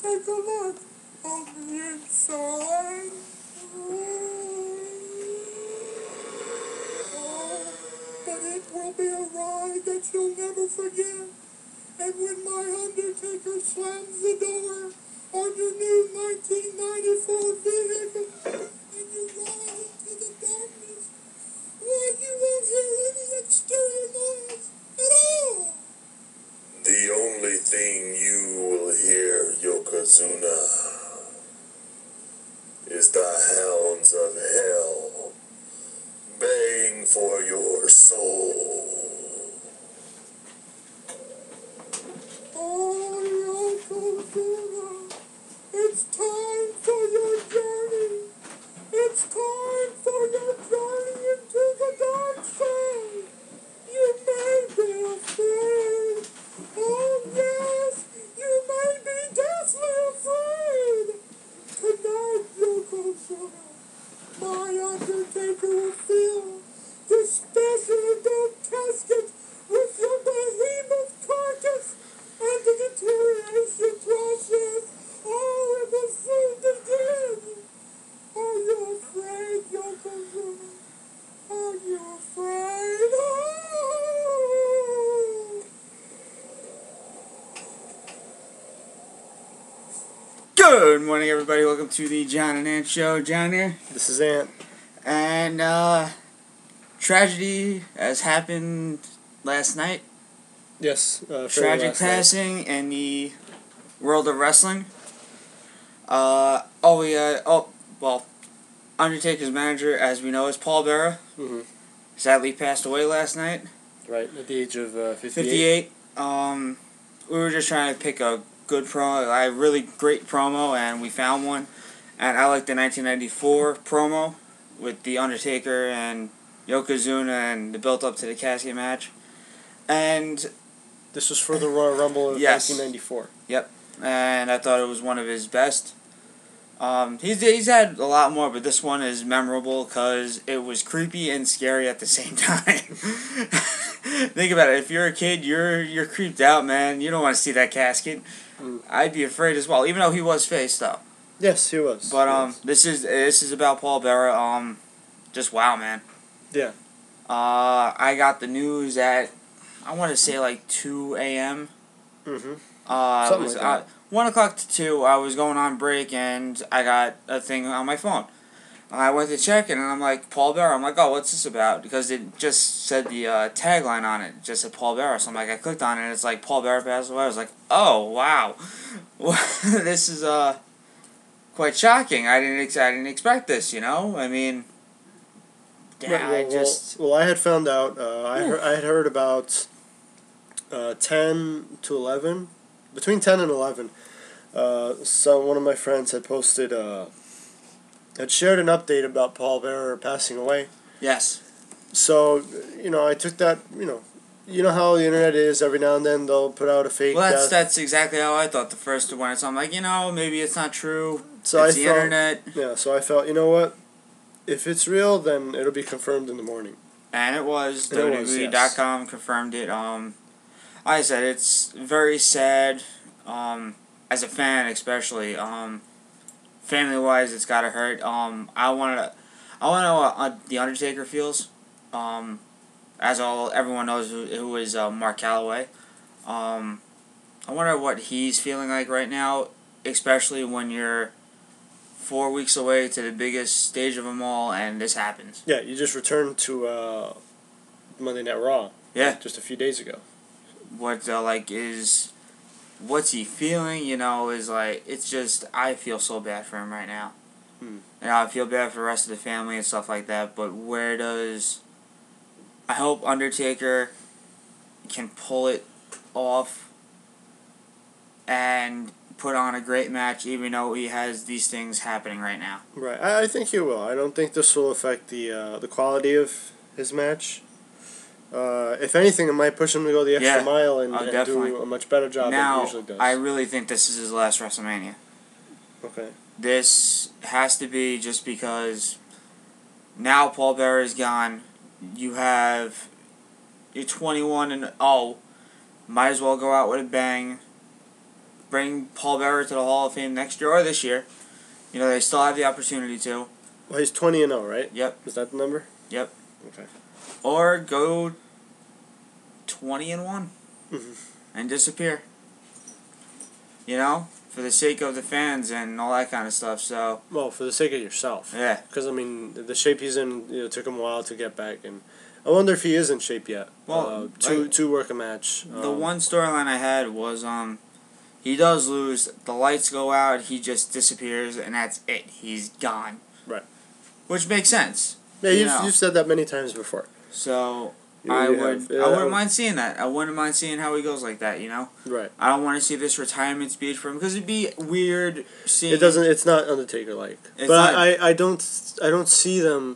Take a look on the inside. Oh, but it will be a ride that you'll never forget. And when my Undertaker slams the door on your new 1994 vehicle and you ride into the darkness, why, you won't hear any exterior noise at all. The only thing you will hear, Yokozuna, is the hounds of hell baying for your soul. Oh, Yokozuna, it's time for your journey. It's time for your journey into the dark side. You may be afraid. Oh, yes, you may be deathly afraid. Tonight, Yokozuna, my Undertaker will fill this specially built casket with your behemoth carcass, and the deterioration process all will soon begin. Are you afraid, Yokozuna? Are you afraid? Oh! Good morning, everybody. Welcome to the John and Ant Show. John here. This is Ant. And, tragedy has happened last night. Yes. Tragic passing in the world of wrestling. Undertaker's manager, as we know, is Paul Bearer. Mm-hmm. Sadly passed away last night. Right, at the age of 58. 58. We were just trying to pick a good promo, a really great promo, and we found one. And I like the 1994 promo with The Undertaker and Yokozuna and the build-up to the casket match. And this was for the Royal Rumble of yes. 1994. Yep. And I thought it was one of his best. He's had a lot more, but this one is memorable because it was creepy and scary at the same time. Think about it. If you're a kid, you're creeped out, man. You don't want to see that casket. I'd be afraid as well, even though he was face though. Yes, he was. But yes. This is about Paul Bearer. Just wow, man. Yeah. I got the news at I want to say like 2 a.m. Mm-hmm. Something like that. 1 o'clock to 2, I was going on break, and I got a thing on my phone. I went to check it, and I'm like, Paul Bearer. I'm like, oh, what's this about? Because it just said the tagline on it. It just said Paul Bearer. So I'm like, I clicked on it, and it's like, Paul Bearer passed away. I was like, oh, wow. This is quite shocking. I didn't expect this, you know? I mean, yeah, well, I had found out, I had heard about 10 to 11. Between 10 and 11, one of my friends had posted, had shared an update about Paul Bearer passing away. Yes. So, I took that, you know how the internet is. Every now and then they'll put out a fake death. That's exactly how I thought the first one. So I'm like, maybe it's not true. So it's the internet. Yeah, so I felt, you know what? If it's real, then it'll be confirmed in the morning. And it was. WWE.com confirmed it. Like I said, it's very sad, as a fan especially. Family-wise, it's gotta hurt. I wanna know what The Undertaker feels. As everyone knows who is Mark Calloway. I wonder what he's feeling like right now, especially when you're 4 weeks away to the biggest stage of them all, and this happens. Yeah, you just returned to Monday Night Raw. Yeah, just a few days ago. What's he feeling? Is like it's just I feel so bad for him right now. I feel bad for the rest of the family and stuff like that. But I hope Undertaker can pull it off and put on a great match, even though he has these things happening right now. Right, I think he will. I don't think this will affect the quality of his match. If anything, it might push him to go the extra mile and do a much better job than he usually does. I really think this is his last WrestleMania. Okay. This has to be just because now Paul Bearer is gone. You're 21-0. Might as well go out with a bang. bring Paul Bearer to the Hall of Fame next year or this year. You know, they still have the opportunity to. Well, he's 20-0, right? Yep. Is that the number? Yep. Okay. Or go 20-1 Mm-hmm. and disappear. You know, for the sake of the fans and all that kind of stuff. So. Well, for the sake of yourself. Yeah. Because I mean, the shape he's in, you know, took him a while to get back, and I wonder if he is in shape yet. Well, to work a match. The one storyline I had was he does lose, the lights go out, he just disappears, and that's it. He's gone. Right. Which makes sense. Yeah, you've said that many times before. So I wouldn't mind seeing that. I wouldn't mind seeing how he goes like that. You know. Right. I don't want to see this retirement speech from him because it'd be weird seeing. It doesn't. It's not Undertaker like. But I don't see them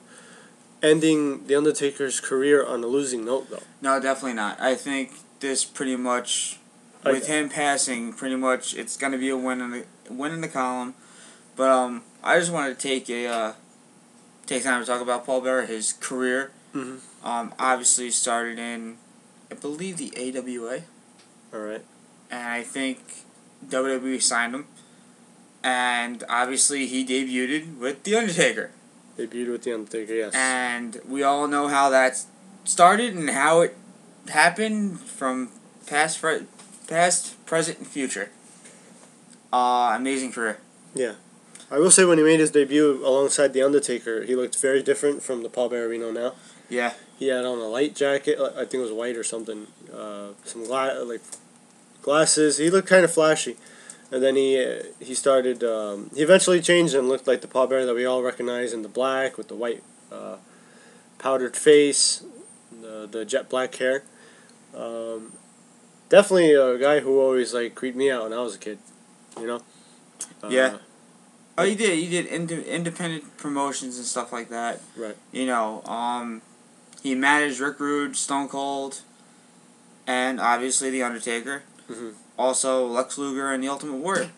ending the Undertaker's career on a losing note though. No, definitely not. I think this pretty much, with him passing, pretty much it's gonna be a win in the column. But I just wanted to take time to talk about Paul Bearer, his career. Mm-hmm. Obviously started in, I believe, the AWA. All right. And I think WWE signed him. And obviously he debuted with The Undertaker. Debuted with The Undertaker, yes. And we all know how that started and how it happened from past, present, and future. Amazing career. Yeah. I will say when he made his debut alongside The Undertaker, he looked very different from the Paul Bearer we know now. Yeah. He had on a light jacket, I think it was white or something, some glasses. He looked kind of flashy. And then he started, he eventually changed and looked like the Paul Bearer that we all recognize in the black with the white powdered face, the jet black hair. Definitely a guy who always creeped me out when I was a kid, you know? Yeah. Oh, he did independent promotions and stuff like that. Right. You know, he managed Rick Rude, Stone Cold, and obviously The Undertaker. Mm-hmm. Also, Lex Luger and The Ultimate Warrior.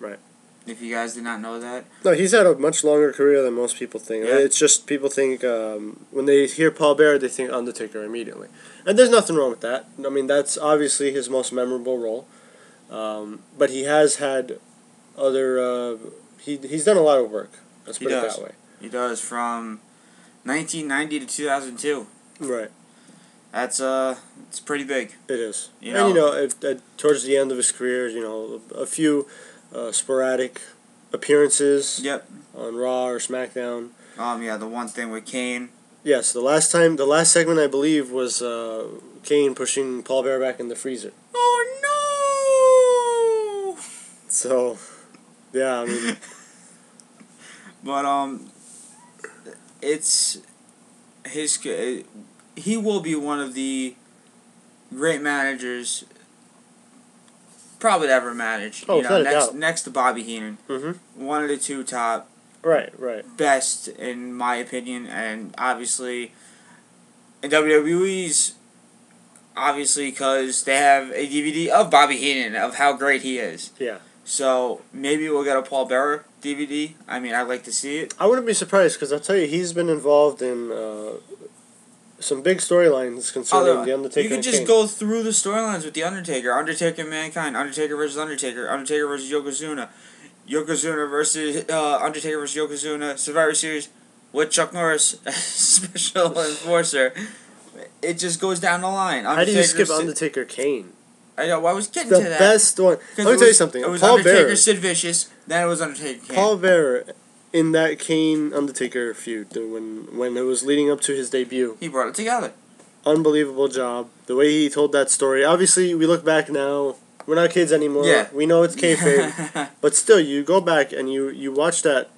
Right. If you guys did not know that. No, he's had a much longer career than most people think. Yeah. It's just people think, when they hear Paul Bearer, they think Undertaker immediately. And there's nothing wrong with that. I mean, that's obviously his most memorable role. But he has had other... He's done a lot of work. Let's put it that way. He does, from 1990 to 2002. Right. That's it's pretty big. It is. You know, and you know, towards the end of his career, you know, a few sporadic appearances. Yep. On Raw or SmackDown. Yeah, the one thing with Kane. Yes, the last segment I believe was Kane pushing Paul Bearer back in the freezer. Oh no! So, yeah, I mean. But it's his. He will be one of the great managers probably to ever manage. Oh, you know, without a doubt. Next to Bobby Heenan. Mm-hmm. One of the two top. Right. Best, in my opinion, and obviously, in WWE's, obviously, because they have a DVD of Bobby Heenan, of how great he is. Yeah. So, maybe we'll get a Paul Bearer DVD. I mean, I'd like to see it. I wouldn't be surprised, because I'll tell you, he's been involved in some big storylines concerning The Undertaker. You could just go through the storylines with The Undertaker. Undertaker and Mankind. Undertaker versus Undertaker. Undertaker versus Yokozuna. Yokozuna versus Undertaker versus Yokozuna. Survivor Series with Chuck Norris as special enforcer. It just goes down the line. How do you skip Undertaker Kane? I know. I was getting to that. The best one. Let me tell you something. It was Paul Undertaker, Bearer, Sid Vicious. Then it was Undertaker Kane. Paul Bearer in that Kane Undertaker feud when it was leading up to his debut. He brought it together. Unbelievable job. The way he told that story. Obviously, we look back now. We're not kids anymore. Yeah. We know it's kayfabe. But still, you go back and you watch that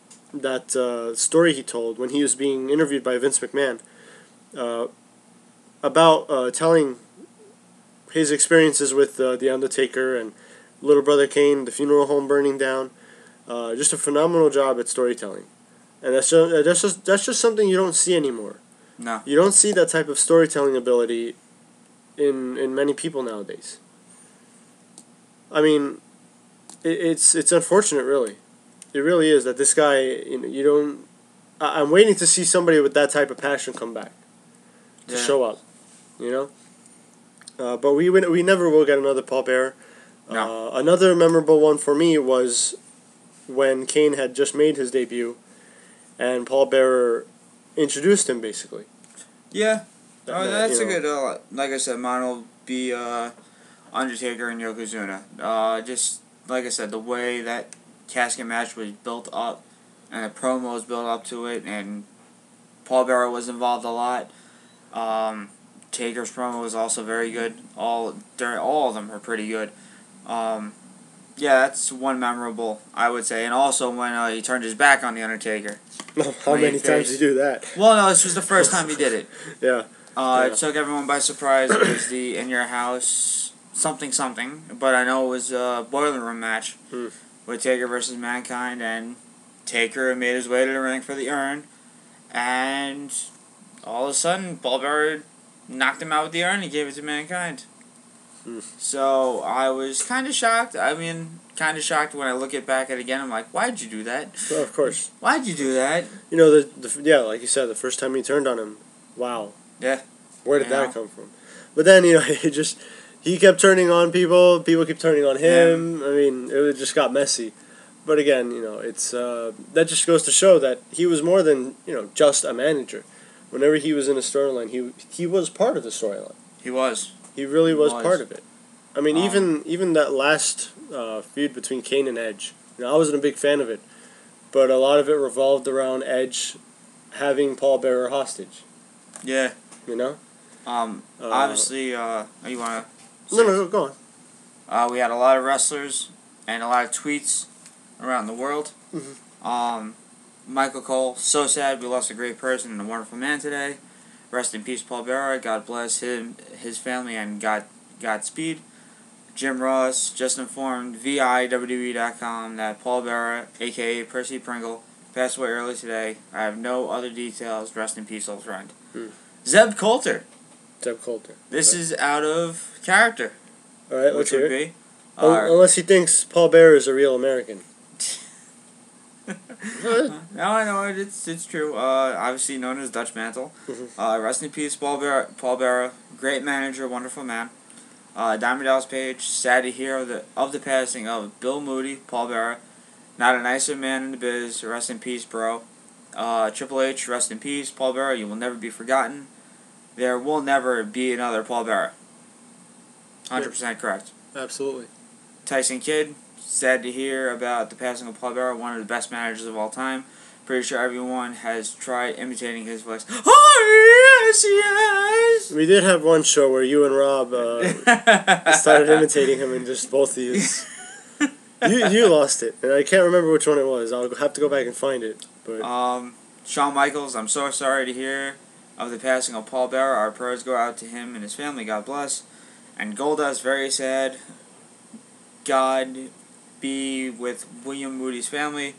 story he told when he was being interviewed by Vince McMahon about telling his experiences with The Undertaker and Little Brother Kane, the funeral home burning down. Just a phenomenal job at storytelling. And that's just something you don't see anymore. No. You don't see that type of storytelling ability in many people nowadays. I mean, it's unfortunate, really. It really is that this guy, you don't... I'm waiting to see somebody with that type of passion come back to show up, you know? But we never will get another Paul Bearer. No. Another memorable one for me was when Kane had just made his debut, and Paul Bearer introduced him, basically. Yeah. That's a good, like I said, mine will be Undertaker and Yokozuna. Just, like I said, the way that casket match was built up, and the promos built up to it, and Paul Bearer was involved a lot. Taker's promo was also very good. All of them are pretty good. Yeah, that's one memorable, I would say. And also when he turned his back on the Undertaker. How many times did he do that? Well, no, this was the first time he did it. Yeah. It took everyone by surprise. It was the In Your House something, but I know it was a Boiler Room match with Taker versus Mankind, and Taker made his way to the ring for the urn, and all of a sudden, Paul Bearer knocked him out with the urn and gave it to Mankind. So I was kind of shocked. I mean, kind of shocked when I look back at it again. I'm like, why'd you do that? Well, of course. Why'd you do that? You know, yeah, like you said, the first time he turned on him, wow. Yeah. Where did that come from? But then, you know, he kept turning on people kept turning on him. Yeah. I mean, it just got messy. But again, you know, it's that just goes to show that he was more than, you know, just a manager. Whenever he was in a storyline, he was part of the storyline. He was. He really was part of it. I mean, even that last feud between Kane and Edge, you know, I wasn't a big fan of it, but a lot of it revolved around Edge having Paul Bearer hostage. Yeah. You know? Obviously, you want to... No, go on. We had a lot of wrestlers and a lot of tweets around the world. Mm-hmm. Michael Cole, so sad we lost a great person and a wonderful man today. Rest in peace, Paul Bearer. God bless him, his family, and Godspeed. Jim Ross just informed WWE.com that Paul Bearer, a.k.a. Percy Pringle, passed away early today. I have no other details. Rest in peace, old friend. Zeb Coulter. This is out of character. All right, let's hear it. Unless he thinks Paul Bearer is a real American. No, I know it's true. Obviously known as Dutch Mantle. Rest in peace, Paul Bearer. Great manager, wonderful man. Diamond Dallas Page, sad to hear of the passing of Bill Moody, Paul Bearer. Not a nicer man in the biz. Rest in peace, bro. Triple H, rest in peace, Paul Bearer. You will never be forgotten. There will never be another Paul Bearer. 100% correct. Absolutely. Tyson Kidd, sad to hear about the passing of Paul Bearer, one of the best managers of all time. Pretty sure everyone has tried imitating his voice. Oh, yes, yes! We did have one show where you and Rob started imitating him, and just both of you. You lost it, and I can't remember which one it was. I'll have to go back and find it. But Shawn Michaels, I'm so sorry to hear of the passing of Paul Bearer. Our prayers go out to him and his family. God bless. And Goldust, very sad. God be with William Moody's family.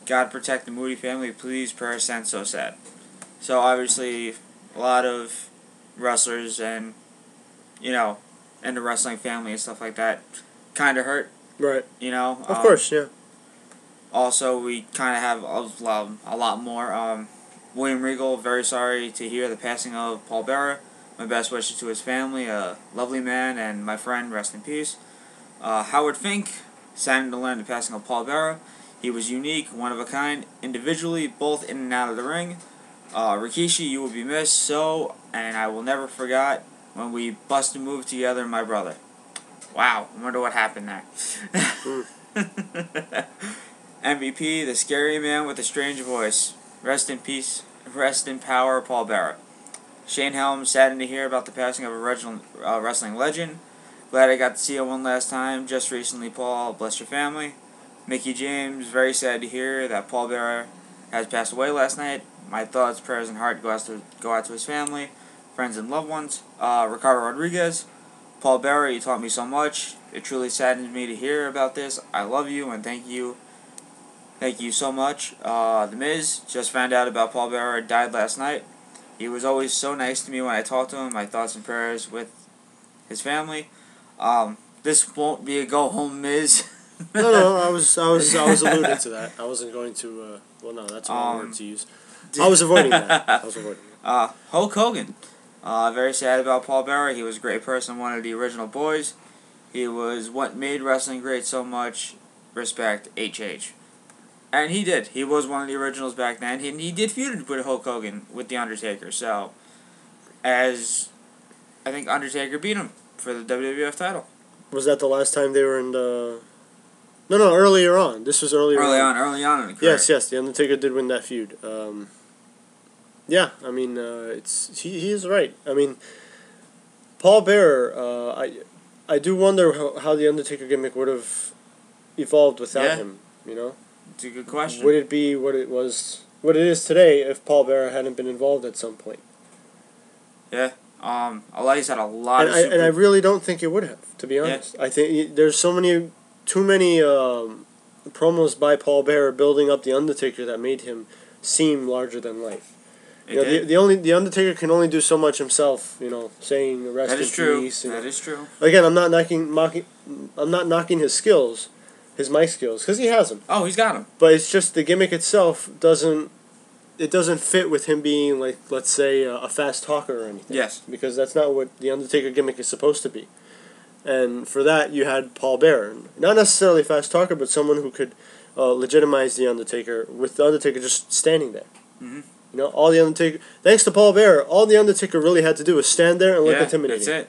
God protect the Moody family. Please, prayer sent. So sad. So obviously, a lot of wrestlers and, you know, and the wrestling family and stuff like that kind of hurt. Right. You know. Of course, yeah. Also, we kind of have a lot more. William Regal, very sorry to hear the passing of Paul Bearer. My best wishes to his family, a lovely man, and my friend, rest in peace. Howard Fink, saddened to learn the passing of Paul Bearer. He was unique, one of a kind, individually, both in and out of the ring. Rikishi, you will be missed, and I will never forget when we busted move together, my brother. Wow, I wonder what happened there. MVP, the scary man with a strange voice. Rest in peace, rest in power, Paul Bearer. Shane Helms, saddened to hear about the passing of a wrestling legend. Glad I got to see you one last time just recently, Paul. Bless your family. Mickey James, very sad to hear that Paul Bearer has passed away last night. My thoughts, prayers, and heart go out to his family, friends, and loved ones. Ricardo Rodriguez, Paul Bearer, you taught me so much. It truly saddens me to hear about this. I love you and thank you. Thank you so much. The Miz, just found out about Paul Bearer, died last night. He was always so nice to me when I talked to him. My thoughts and prayers with his family. This won't be a go home, Miz. No, I was alluding to that. I wasn't going to. Well, no, that's a wrong word to use. I was avoiding that. Hulk Hogan, very sad about Paul Bearer. He was a great person, one of the original boys. He was what made wrestling great so much. Respect, HH. And he did. He was one of the originals back then. He did feud with Hulk Hogan with The Undertaker. So, as I think Undertaker beat him for the WWF title. Was that the last time they were in the... No, earlier on. This was earlier on. Early on in the career. Yes, The Undertaker did win that feud. Yeah, I mean, he is right. I mean, Paul Bearer, I do wonder how the Undertaker gimmick would have evolved without him, you know? It's a good question. Would it be what it is today if Paul Bearer hadn't been involved at some point? Yeah. Like I said, a lot of and I really don't think it would have, to be honest. Yeah. I think there's too many promos by Paul Bearer building up the Undertaker that made him seem larger than life. The Undertaker can only do so much himself. You know, saying rest in peace. That is true. Again, I'm not knocking his skills, his mic skills, because he has them. Oh, he's got them. But it's just the gimmick itself doesn't fit with him being, like, let's say, a fast talker or anything. Yes. Because that's not what the Undertaker gimmick is supposed to be. And for that, you had Paul Bearer. Not necessarily a fast talker, but someone who could legitimize the Undertaker, with the Undertaker just standing there. Mm-hmm. You know, thanks to Paul Bearer, all the Undertaker really had to do was stand there and look intimidating.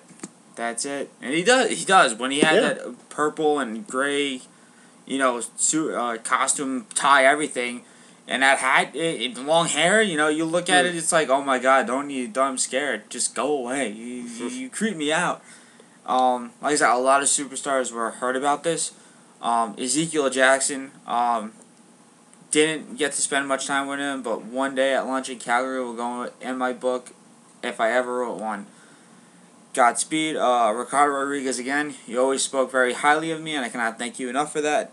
That's it. And he does. When he had that purple and gray, suit, costume, tie, everything, and that hat, long hair, you look at it, it's like, oh my God, I'm scared. Just go away. You creep me out. Like I said, a lot of superstars were heard about this. Ezekiel Jackson, didn't get to spend much time with him, but one day at lunch in Calgary will go in my book, if I ever wrote one. Godspeed. Ricardo Rodriguez again. You always spoke very highly of me, and I cannot thank you enough for that.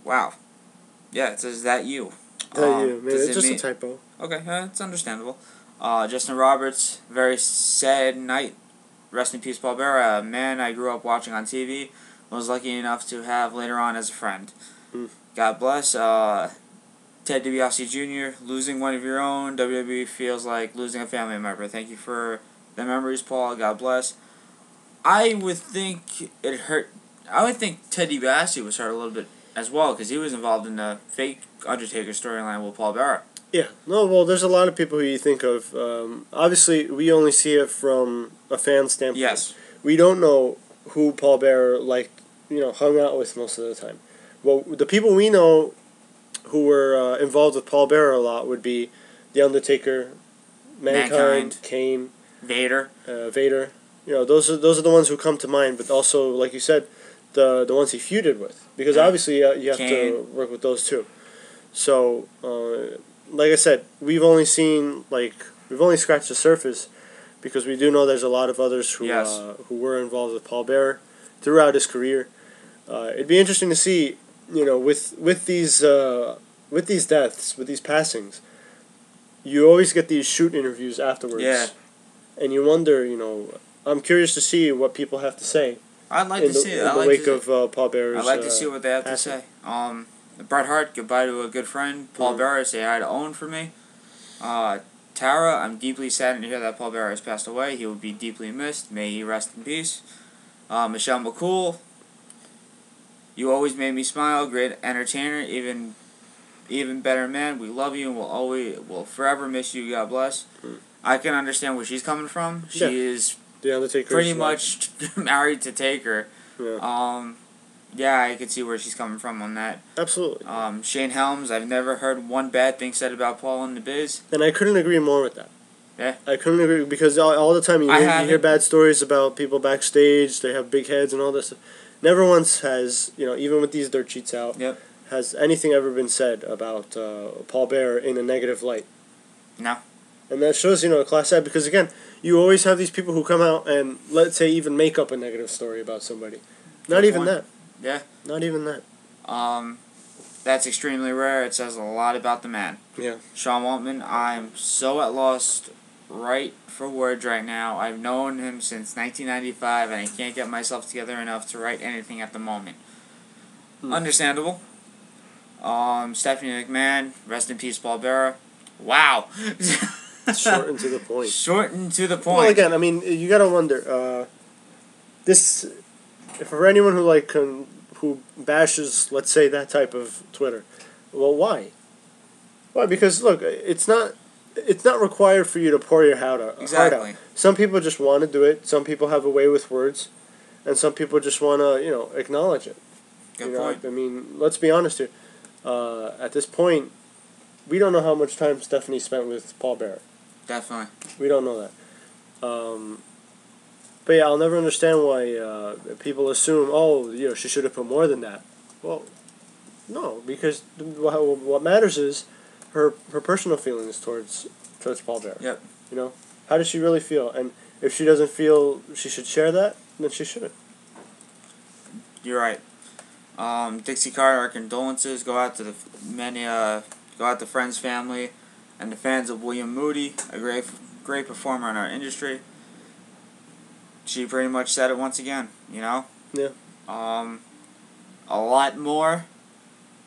Wow. Yeah, it says that you. Man, it's just a typo. Okay, it's understandable. Justin Roberts, very sad night. Rest in peace, Paul Bearer. A man I grew up watching on TV. Was lucky enough to have later on as a friend. God bless. Ted DiBiase Jr., losing one of your own. WWE feels like losing a family member. Thank you for the memories, Paul. God bless. I would think it hurt. I would think Ted DiBiase was hurt a little bit as well, because he was involved in the fake Undertaker storyline with Paul Bearer. Yeah. No, well, there's a lot of people who you think of. Obviously, we only see it from a fan standpoint. Yes. We don't know who Paul Bearer, hung out with most of the time. Well, the people we know who were involved with Paul Bearer a lot would be The Undertaker, Mankind, Kane, Vader. Those are the ones who come to mind. But also, like you said, the ones he feuded with, because obviously you have Kane. to work with those too. So, like I said, we've only scratched the surface, because we do know there's a lot of others who were involved with Paul Bearer throughout his career. It'd be interesting to see, with these deaths, with these passings, you always get these shoot interviews afterwards. Yeah. And you wonder, I'm curious to see what people have to say. I'd like to see it. In the wake of Paul Bearer's I'd like to see what they have passing. to say. Bret Hart, goodbye to a good friend. Paul Bearer, say hi to Owen for me. Tara, I'm deeply saddened to hear that Paul Bearer has passed away. He will be deeply missed. May he rest in peace. Michelle McCool, you always made me smile. Great entertainer, even better man. We love you and we'll forever miss you. God bless. I can understand where she's coming from. She is The Undertaker's pretty much married to Taker. Yeah. I could see where she's coming from on that. Absolutely. Shane Helms, I've never heard one bad thing said about Paul in the biz. And I couldn't agree more with that. Yeah. I couldn't agree, because all the time you hear bad stories about people backstage, they have big heads and all this. Never once has, even with these dirt sheets out, has anything ever been said about Paul Bearer in a negative light. No. And that shows, a class act, because again, you always have these people who come out and, let's say, even make up a negative story about somebody. Not even that. Yeah. Not even that. That's extremely rare. It says a lot about the man. Yeah. Sean Waltman, I'm so at lost right for words right now. I've known him since 1995, and I can't get myself together enough to write anything at the moment. Understandable. Stephanie McMahon, rest in peace, Paul Bearer. Wow. Short and to the point. Short and to the point. Well, again, I mean, you gotta wonder. this, for anyone who who bashes, let's say, that type of Twitter, well, why? Why? Because look, it's not required for you to pour your heart out. Exactly. Some people just want to do it. Some people have a way with words, and some people just want to, acknowledge it. Good point. I mean, let's be honest here. At this point, we don't know how much time Stephanie spent with Paul Bearer. Definitely. We don't know that. But yeah, I'll never understand why people assume, she should have put more than that. Well, no, because what matters is her personal feelings towards Paul Bearer. Yep. How does she really feel? And if she doesn't feel she should share that, then she shouldn't. You're right. Dixie Carter, our condolences go out to the friends, family, and the fans of William Moody, a great performer in our industry. She pretty much said it once again, Yeah. A lot more.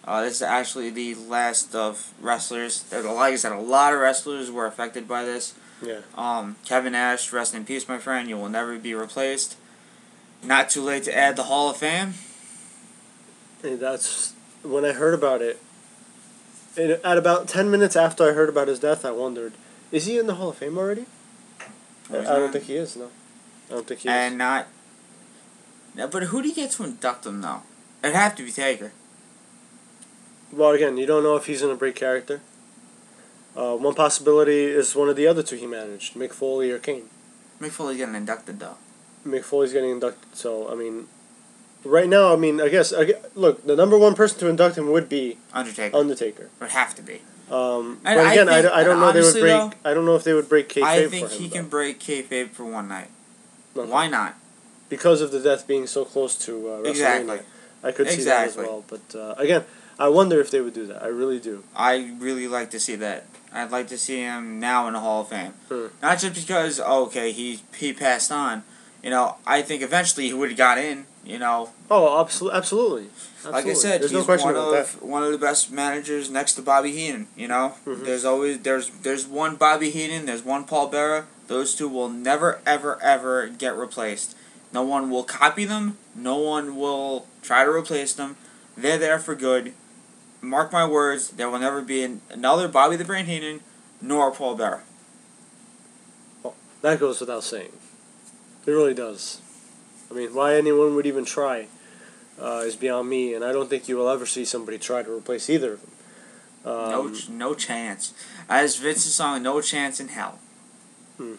This is actually the last of wrestlers. Like I said, a lot of wrestlers were affected by this. Yeah. Kevin Nash, rest in peace, my friend. You will never be replaced. Not too late to add the Hall of Fame. And that's when I heard about it. At about 10 minutes after I heard about his death, I wondered, is he in the Hall of Fame already? I don't think he is. No, I don't think he is. And not. No, but who do you get to induct him though? It'd have to be Taker. Well, again, you don't know if he's going to break character. One possibility is one of the other two he managed, Mick Foley or Kane. Mick Foley's getting inducted though. Mick Foley's getting inducted, so I mean, right now, I guess, look, the number one person to induct him would be Undertaker. Would have to be. But again, I don't know they would break. Though, I don't know if they would break kayfabe for him. I think he can break kayfabe for one night. Okay. Why not? Because of the death being so close to WrestleMania. Exactly. I could see that as well. But again, I wonder if they would do that. I really do. I really like to see that. I'd like to see him now in the Hall of Fame. Hmm. Not just because, he passed on. I think eventually he would have got in. Oh, absolutely. Like I said, there's he's no question about that. one of the best managers next to Bobby Heenan. Mm-hmm. There's one Bobby Heenan, there's one Paul Bearer. Those two will never ever ever get replaced. No one will copy them. No one will try to replace them. They're there for good. Mark my words, there will never be another Bobby the Brain Heenan, nor Paul Bearer. Well, that goes without saying. It really does. I mean, why anyone would even try is beyond me, and I don't think you will ever see somebody try to replace either of them. No chance. As Vince's song, "No Chance in Hell." Hmm.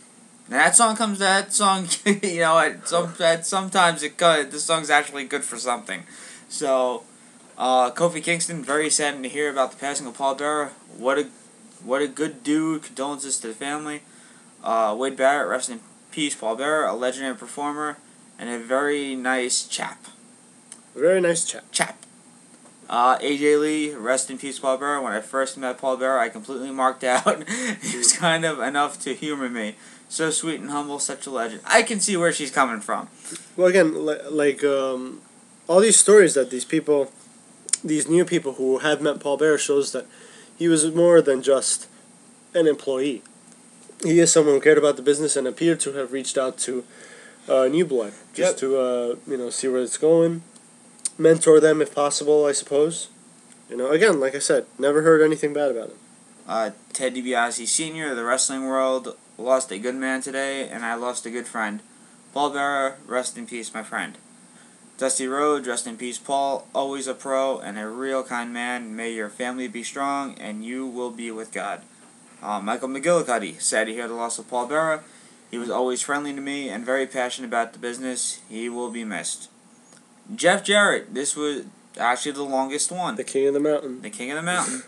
And sometimes this song's actually good for something. So, Kofi Kingston, very saddened to hear about the passing of Paul Bearer. What a good dude. Condolences to the family. Wade Barrett, rest in peace, Paul Bearer, a legendary performer, and a very nice chap. Very nice chap. AJ Lee, rest in peace, Paul Bearer. When I first met Paul Bearer, I completely marked out. He was kind of enough to humor me. So sweet and humble, such a legend. I can see where she's coming from. Well, again, all these stories that these new people who have met Paul Bearer shows that he was more than just an employee. He is someone who cared about the business and appeared to have reached out to new blood just to see where it's going, mentor them if possible, I suppose. Again, like I said, never heard anything bad about him. Ted DiBiase Sr. of the wrestling world lost a good man today, and I lost a good friend. Paul Bearer, rest in peace, my friend. Dusty Rhodes, rest in peace, Paul. Always a pro and a real kind man. May your family be strong, and you will be with God. Michael McGillicuddy, sad to hear the loss of Paul Bearer. He was always friendly to me and very passionate about the business. He will be missed. Jeff Jarrett, this was actually the longest one. The King of the Mountain. The King of the Mountain.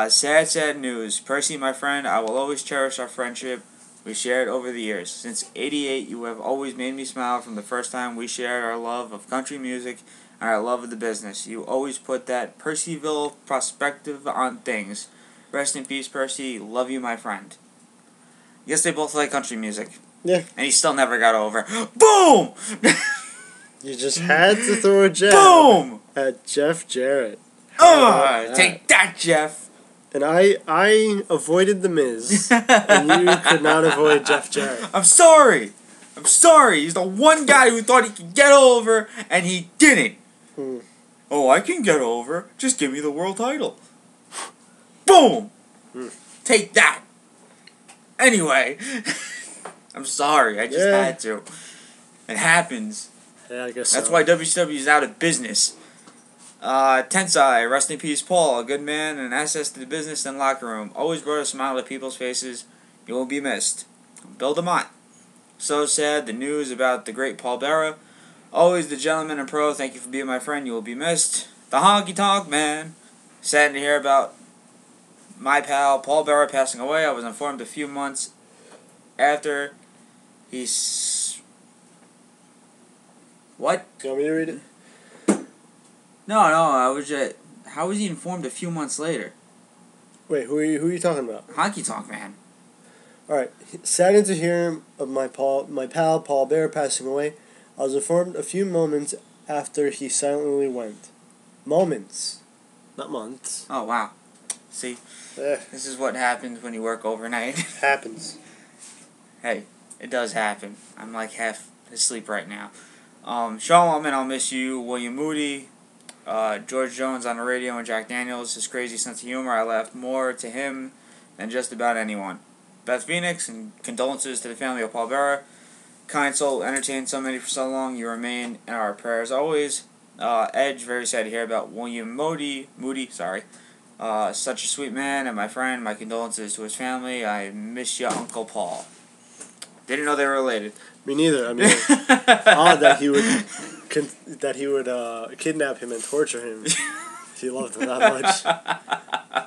Sad news. Percy, my friend, I will always cherish our friendship we shared over the years. Since '88, you have always made me smile from the first time we shared our love of country music and our love of the business. You always put that Percyville perspective on things. Rest in peace, Percy. Love you, my friend. Yes, they both like country music. Yeah. And he still never got over. Boom! You just had to throw a jab Boom! at Jeff Jarrett. Take that, Jeff. And I avoided The Miz, and you could not avoid Jeff Jarrett. I'm sorry. I'm sorry. He's the one guy who thought he could get over, and he didn't. Oh, I can get over. Just give me the world title. Boom! Take that. Anyway, I'm sorry. I just had to. It happens. Yeah, I guess That's why WCW is out of business. Tensai, rest in peace, Paul. A good man and access to the business and locker room. Always brought a smile to people's faces. You will be missed. Bill DeMott. So sad, the news about the great Paul Bearer. Always the gentleman and pro. Thank you for being my friend. You will be missed. The Honky Tonk Man. Sad to hear about my pal Paul Bearer passing away. I was informed a few months after What? Do you want me to read it? No, I was just... How was he informed a few months later? Wait, who are you talking about? Honky Tonk Man. Alright, saddened to hear of my pal Paul Bearer passing away. I was informed a few moments after he silently went. Moments, not months. Oh, wow. See? This is what happens when you work overnight. Happens. Hey, it does happen. I'm like half asleep right now. Sean Wallman, I'll miss you. William Moody. George Jones on the radio and Jack Daniels. His crazy sense of humor. I laughed more to him than just about anyone. Beth Phoenix, and condolences to the family of Paul Bearer. Kind soul, entertained so many for so long. You remain in our prayers always. Edge, very sad to hear about William Moody, such a sweet man and my friend. My condolences to his family. I miss you, Uncle Paul. Didn't know they were related. Me neither. I mean, odd that he would kidnap him and torture him if he loved him that much.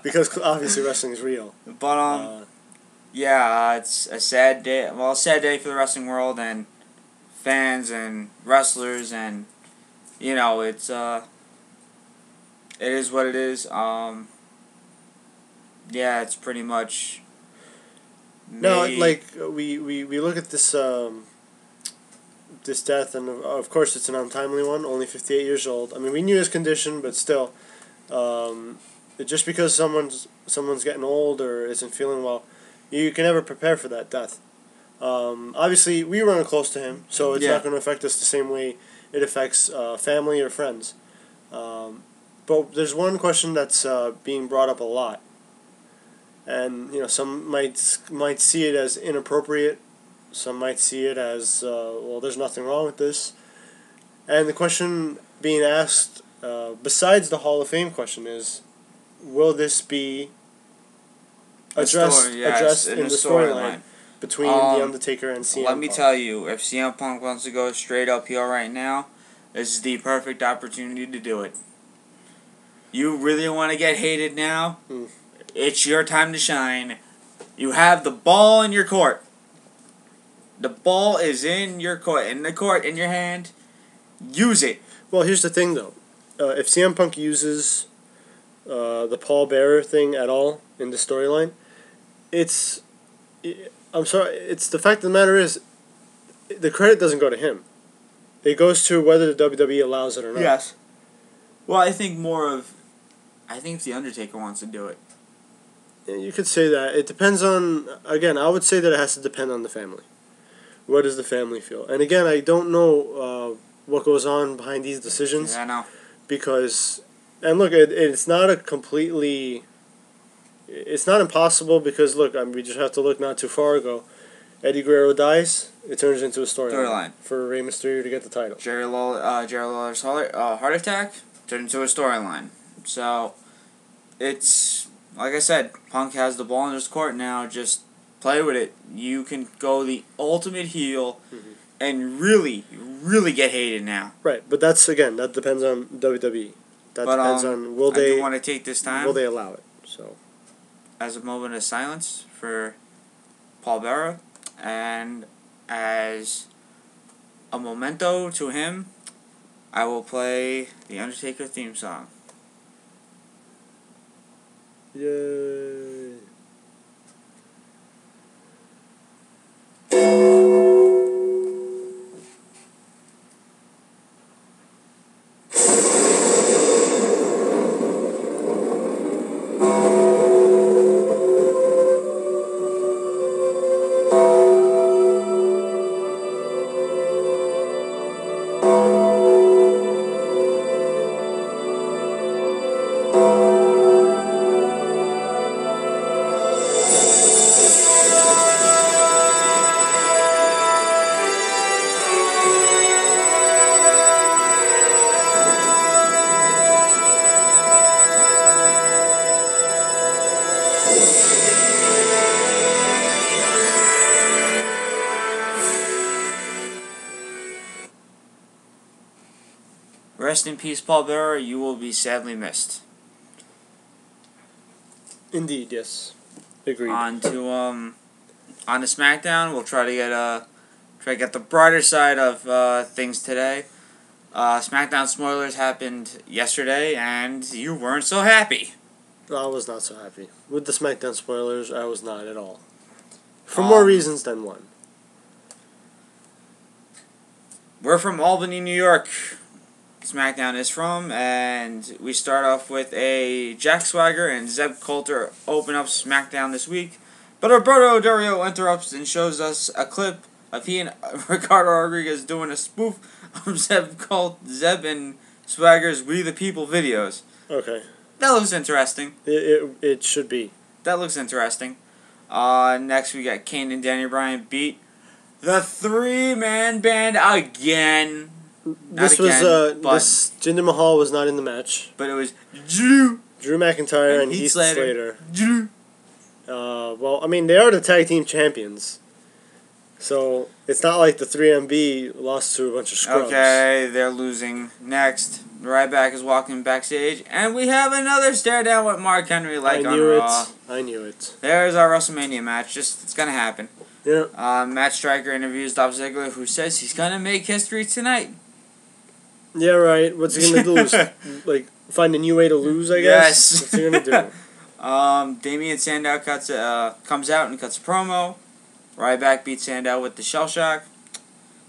Because obviously wrestling is real. But yeah, it's a sad day. Well, a sad day for the wrestling world and fans and wrestlers, and you know, it is what it is. Yeah, it's pretty much. No, like we look at this this death, and of course it's an untimely one. Only 58 years old. I mean, we knew his condition, but still, just because someone's getting old or isn't feeling well, you can never prepare for that death. Obviously, we run close to him, so it's not going to affect us the same way it affects family or friends. But there's one question that's being brought up a lot, and you know, some might see it as inappropriate. Some might see it as well, there's nothing wrong with this. And the question being asked, besides the Hall of Fame question, is, will this be addressed in the storyline between The Undertaker and CM Punk? Let me tell you, if CM Punk wants to go straight uphill right now, this is the perfect opportunity to do it. You really want to get hated now? It's your time to shine. You have the ball in your court. The ball is in your court, in your hand. Use it. Well, here's the thing, though. If CM Punk uses the Paul Bearer thing at all in the storyline, I'm sorry, it's the fact of the matter is, the credit doesn't go to him. It goes to whether the WWE allows it or not. Yes. Well, I think if The Undertaker wants to do it. Yeah, you could say that. It depends on, again, I would say that it has to depend on the family. What does the family feel? And again, I don't know what goes on behind these decisions. Yeah, I know. Because, and look, it's not a completely, it's not impossible because, look, we just have to look not too far ago. Eddie Guerrero dies, it turns into a storyline for Rey Mysterio to get the title. Jerry Lawler's heart attack turned into a storyline. So, it's, like I said, Punk has the ball in his court now, just play with it. You can go the ultimate heel and really, really get hated now. Right, but that's, again, that depends on WWE. That depends on, I do want to take this time. Will they allow it? So, as a moment of silence for Paul Bearer, and as a memento to him, I will play the Undertaker theme song. Yay. rest in peace, Paul Bearer. You will be sadly missed. Indeed, yes. Agreed. On to SmackDown. We'll try to get the brighter side of things today. SmackDown spoilers happened yesterday, and you weren't so happy. I was not so happy with the SmackDown spoilers. I was not at all, for more reasons than one. We're from Albany, New York. SmackDown is from, and we start off with a Jack Swagger and Zeb Coulter open up SmackDown this week, but Alberto Del Rio interrupts and shows us a clip of he and Ricardo Rodriguez doing a spoof of Zeb and Swagger's We the People videos. Okay. That looks interesting. It should be. That looks interesting. Next we got Kane and Daniel Bryan beat the 3-man band again. This Jinder Mahal was not in the match. But it was Drew McIntyre and Heath Slater. Well, I mean, they are the tag team champions. So, it's not like the 3MB lost to a bunch of scrubs. Okay, they're losing. Next, Ryback is walking backstage, and we have another stare down with Mark Henry like on Raw. I knew it. There's our WrestleMania match. It's going to happen. Yeah. Matt Striker interviews Dolph Ziggler, who says he's going to make history tonight. Yeah, right. What's he going to lose? Like, find a new way to lose, I guess? Yes. What's he going to do? Damian Sandow comes out and cuts a promo. Ryback beats Sandow with the shell shock.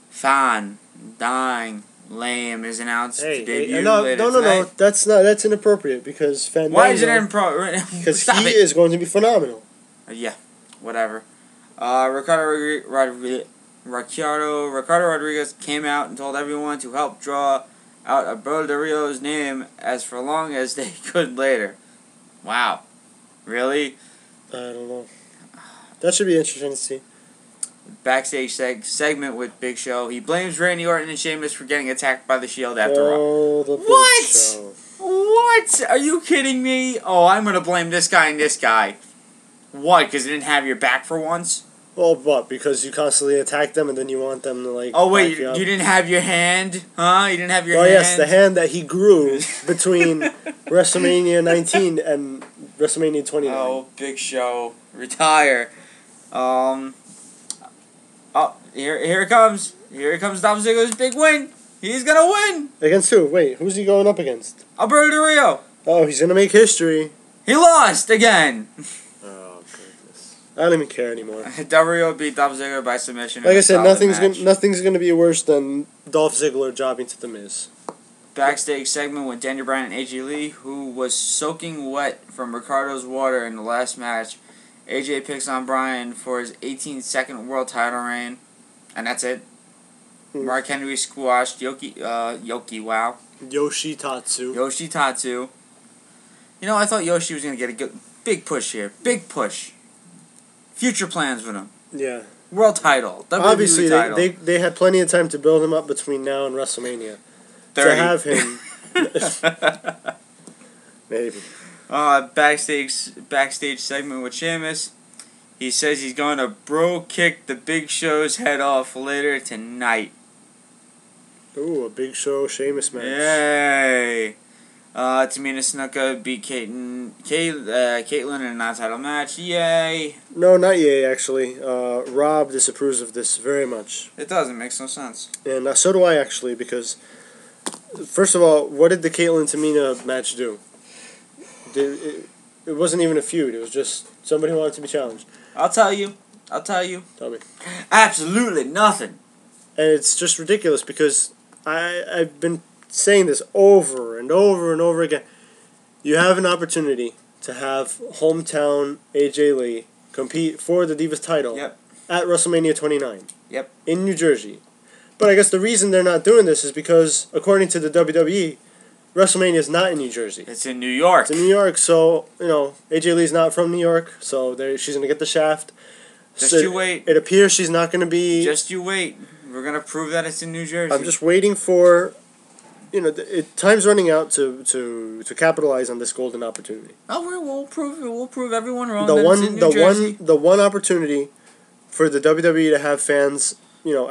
Fan, dying, lame is announced to debut later tonight. No. That's inappropriate because Fandango. Why is it inappropriate? Because he is going to be phenomenal. Yeah, whatever. Ricardo Rodriguez came out and told everyone to help draw out Alberto Del Rio's name as for long as they could later. Wow. Really? I don't know. That should be interesting to see. Backstage segment with Big Show. He blames Randy Orton and Sheamus for getting attacked by the Shield after Raw. What? Show. What? Are you kidding me? Oh, I'm going to blame this guy and this guy. What? Because they didn't have your back for once? Well, what? Because you constantly attack them and then you want them to, like... Oh, wait, you didn't have your hand? Huh? You didn't have your hand? Oh, yes, the hand that he grew between WrestleMania 19 and WrestleMania 29. Oh, Big Show. Retire. Here it comes. Here it comes Dolph Ziggler's big win. He's going to win. Against who? Wait, who's he going up against? Alberto Del Rio. Oh, he's going to make history. He lost again. Oh, goodness. I don't even care anymore. Del Rio beat Dolph Ziggler by submission. Like I said, nothing's going to be worse than Dolph Ziggler jobbing to The Miz. Backstage segment with Daniel Bryan and AJ Lee, who was soaking wet from Ricardo's water in the last match. AJ picks on Bryan for his 18-second world title reign. And that's it. Mark Henry squashed Yoshi Tatsu. You know, I thought Yoshi was going to get a big push here. Big push. Future plans with him. Yeah. World title. WWE Obviously, title. they had plenty of time to build him up between now and WrestleMania. 30. To have him. Maybe. Backstage segment with Sheamus. He says he's going to kick the Big Show's head off later tonight. Ooh, a Big Show Sheamus match. Yay! Tamina Snuka beat Caitlyn in a non-title match. Yay! No, not yay, actually. Rob disapproves of this very much. It doesn't make no sense. And so do I, actually, because, first of all, what did the Caitlyn-Tamina match do? It wasn't even a feud. It was just somebody wanted to be challenged. I'll tell you. Tell me. Absolutely nothing. And it's just ridiculous because I've been saying this over and over and over again. You have an opportunity to have hometown AJ Lee compete for the Divas title at WrestleMania 29 in New Jersey. But I guess the reason they're not doing this is because, according to the WWE, WrestleMania is not in New Jersey. It's in New York. It's in New York, so, AJ Lee's not from New York, so she's going to get the shaft. You wait. It appears she's not going to be... Just you wait. We're going to prove that it's in New Jersey. I'm just waiting for... time's running out to capitalize on this golden opportunity. Oh, we'll prove it. We'll prove everyone wrong that it's in New Jersey. The one opportunity for the WWE to have fans,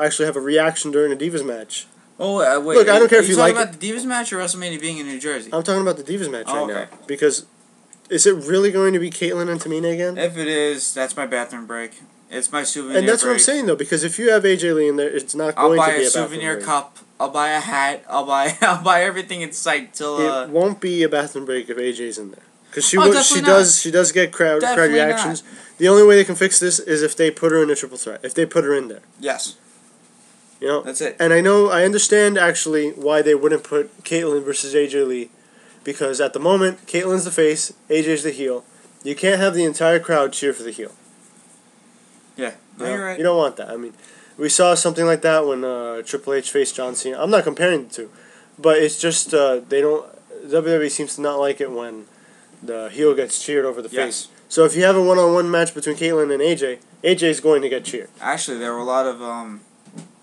actually have a reaction during a Divas match Oh, wait. Look, I don't care if you like it. Are you talking about the Divas match or WrestleMania being in New Jersey? I'm talking about the Divas match right okay. now. Because is it really going to be Caitlyn and Tamina again? If it is, that's my bathroom break. It's my souvenir And that's break. what I'm saying, though, because if you have AJ Lee in there, it's not going to be a I'll buy a souvenir cup. I'll buy a hat. I'll buy everything in sight till. It won't be a bathroom break if AJ's in there, because she does get crowd reactions. Not. The only way they can fix this is if they put her in a triple threat. If they put her in there. Yes. You know. That's it. And I understand actually why they wouldn't put Caitlyn versus AJ Lee, because at the moment Caitlyn's the face, AJ's the heel. You can't have the entire crowd cheer for the heel. Yeah, you're right. You don't want that. I mean, we saw something like that when Triple H faced John Cena. I'm not comparing the two, but it's just they don't. WWE seems to not like it when the heel gets cheered over the face. So if you have a one-on-one match between Caitlyn and AJ, AJ's going to get cheered. Actually, there were a lot of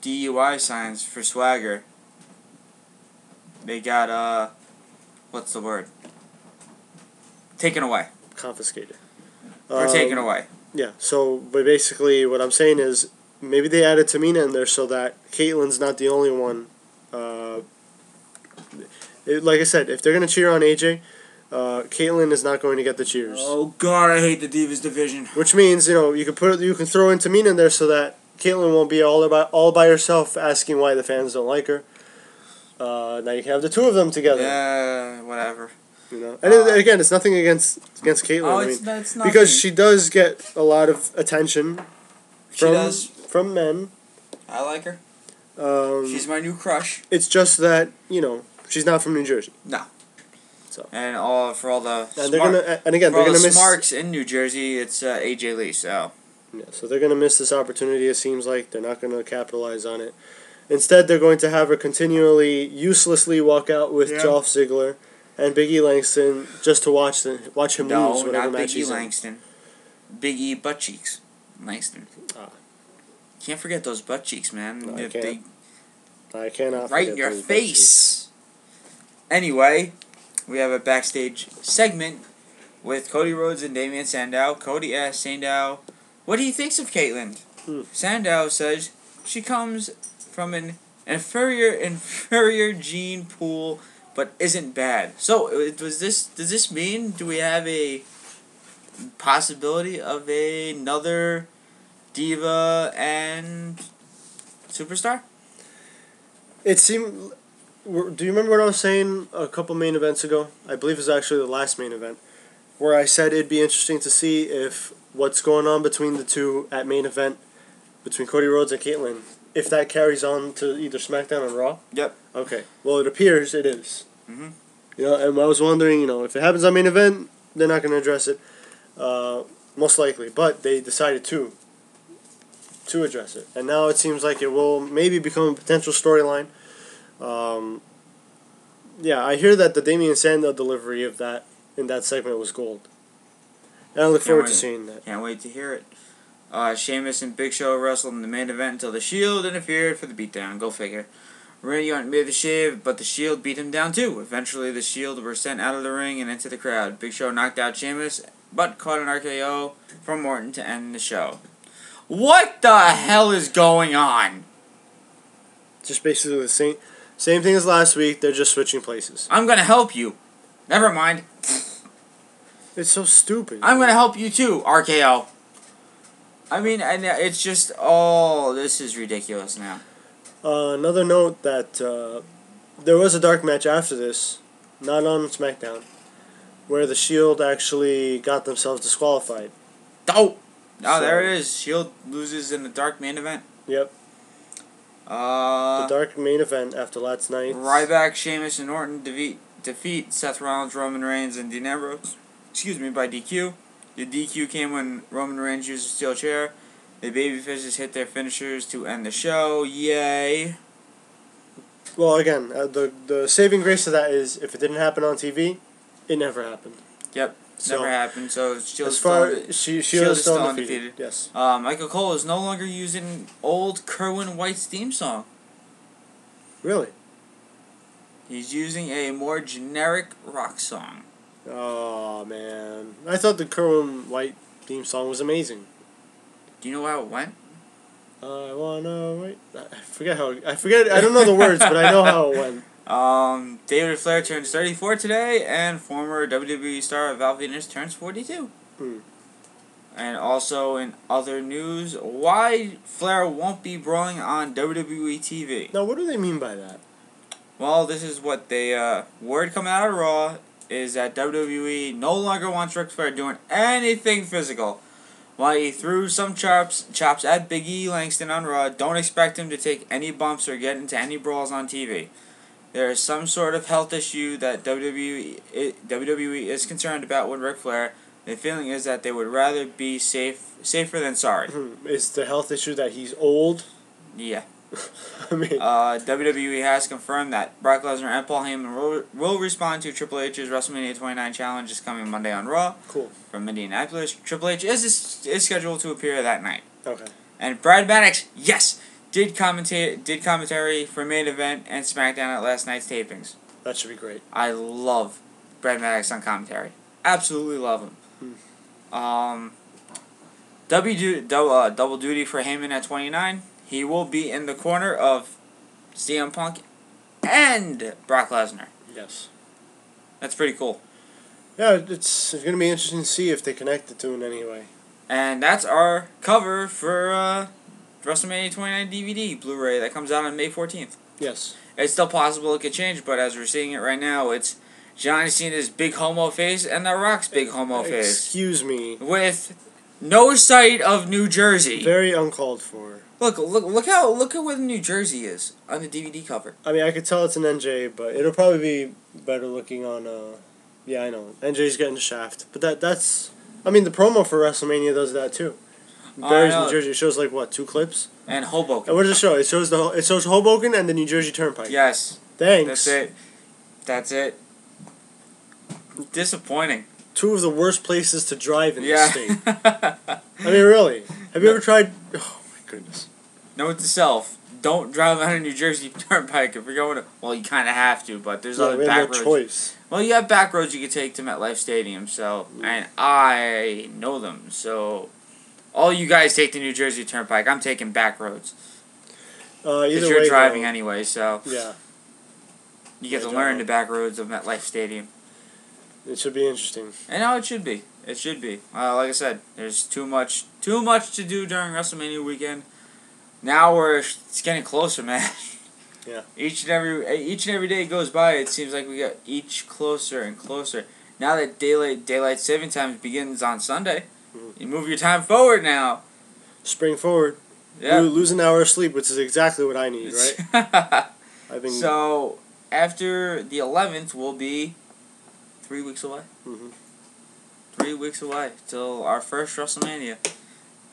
DUI signs for Swagger. They got what's the word? Taken away. Confiscated. Or taken away. Yeah, so, but basically what I'm saying is maybe they added Tamina in there so that Caitlyn's not the only one. Like I said, if they're going to cheer on AJ, Caitlyn is not going to get the cheers. Oh God, I hate the Divas division. Which means, you can throw in Tamina in there so that Caitlyn won't be all by herself asking why the fans don't like her. Now you can have the two of them together. Yeah, whatever. And again, it's nothing against Caitlyn. Oh, it's not because she does get a lot of attention from men. I like her. She's my new crush. It's just that she's not from New Jersey. No. So and for all the they're gonna miss Smarks in New Jersey. It's AJ Lee. So yeah, so they're gonna miss this opportunity. It seems like they're not gonna capitalize on it. Instead, they're going to have her continually, uselessly walk out with Dolph Ziggler and Big E Langston just to watch him lose whatever match he's in. No, not Big E Langston. Big E butt cheeks, Langston. Can't forget those butt cheeks, man. No, I can't. I cannot. Right in your face. Anyway, we have a backstage segment with Cody Rhodes and Damian Sandow. Cody asks Sandow what he thinks of Caitlyn. Sandow says she comes from an inferior gene pool, but isn't bad. So, does this mean, do we have a possibility of another diva and superstar? It seemed. Do you remember what I was saying a couple main events ago? I believe it was actually the last main event, where I said it'd be interesting to see if what's going on between the two at main event, between Cody Rhodes and Caitlyn, if that carries on to either SmackDown or Raw. Yep. Okay. Well, it appears it is. Mm-hmm. And I was wondering, if it happens on main event, they're not going to address it, most likely. But they decided to address it, and now it seems like it will maybe become a potential storyline. I hear that the Damian Sandow delivery of that in that segment was gold. And I look forward to seeing that. Can't wait to hear it. Sheamus and Big Show wrestled in the main event until the Shield interfered for the beatdown. Go figure. Randy Orton made the shave, but the Shield beat him down too. Eventually, the Shield were sent out of the ring and into the crowd. Big Show knocked out Sheamus, but caught an RKO from Orton to end the show. What the hell is going on? Just basically the same thing as last week. They're just switching places. I'm gonna help you. Never mind. It's so stupid. I'm gonna help you too, RKO. I mean, and it's just, this is ridiculous now. Another note that there was a dark match after this, not on SmackDown, where the Shield actually got themselves disqualified. Oh, there it is. Shield loses in the dark main event. Yep. The dark main event after last night. Ryback, Sheamus, and Orton defeat Seth Rollins, Roman Reigns, and Dean Ambrose. By DQ. The DQ came when Roman Reigns used a steel chair. The babyfaces hit their finishers to end the show. Yay. Well, again, the saving grace of that is if it didn't happen on TV, it never happened. Yep, never happened. So Shield is still undefeated. Yes. Michael Cole is no longer using old Kerwin White's theme song. Really? He's using a more generic rock song. Oh, man. I thought the Kerwin White theme song was amazing. Do you know how it went? I wanna wait. I forget. I don't know the words, but I know how it went. David Flair turns 34 today, and former WWE star Val Venis turns 42. And also in other news, why Flair won't be brawling on WWE TV. Now, what do they mean by that? Well, this is what they, word coming out of Raw is that WWE no longer wants Ric Flair doing anything physical. While he threw some chops at Big E Langston on Raw, don't expect him to take any bumps or get into any brawls on TV. There is some sort of health issue that WWE is concerned about with Ric Flair. The feeling is that they would rather be safer than sorry. Is the health issue that he's old? Yeah. I mean, WWE has confirmed that Brock Lesnar and Paul Heyman will respond to Triple H's WrestleMania 29 challenge this coming Monday on Raw. Cool. From Indianapolis. Triple H is scheduled to appear that night. Okay. And Brad Maddox, yes, did commentary for Main Event and SmackDown at last night's tapings. That should be great. I love Brad Maddox on commentary. Absolutely love him. Double duty for Heyman at 29. He will be in the corner of CM Punk and Brock Lesnar. Yes. That's pretty cool. Yeah, it's going to be interesting to see if they connect the two in any way. And that's our cover for WrestleMania 29 DVD Blu-ray that comes out on May 14th. Yes. It's still possible it could change, but as we're seeing it right now, it's John Cena's big homo face and The Rock's big homo face. Excuse me. With no sight of New Jersey. Very uncalled for. Look at where New Jersey is on the DVD cover. I mean, I could tell it's an NJ, but it'll probably be better looking on. Yeah, I know NJ's getting the shaft, but that's. I mean, the promo for WrestleMania does that too. Buries New Jersey. It shows like what, 2 clips? And Hoboken. And what does it show? It shows Hoboken and the New Jersey Turnpike. Yes. Thanks. That's it. Disappointing. 2 of the worst places to drive in the state. I mean, really. Have you ever tried? Oh my goodness. Note to self: don't drive on a New Jersey Turnpike if you're going to. Well, you kind of have to, but there's other back roads. Choice. Well, you have back roads you can take to MetLife Stadium, so and I know them. So, all you guys take the New Jersey Turnpike. I'm taking back roads. Either you're way, driving anyway, so yeah, you get to learn the back roads of MetLife Stadium. It should be interesting. And no, it should be. It should be. Like I said, there's too much to do during WrestleMania weekend. Now it's getting closer, man. Yeah. Each and every day goes by, it seems like we get each closer and closer. Now that daylight saving time begins on Sunday, you move your time forward now. Spring forward. Yeah. Lose an hour of sleep, which is exactly what I need, right? So after the 11th, we'll be 3 weeks away. 3 weeks away till our first WrestleMania.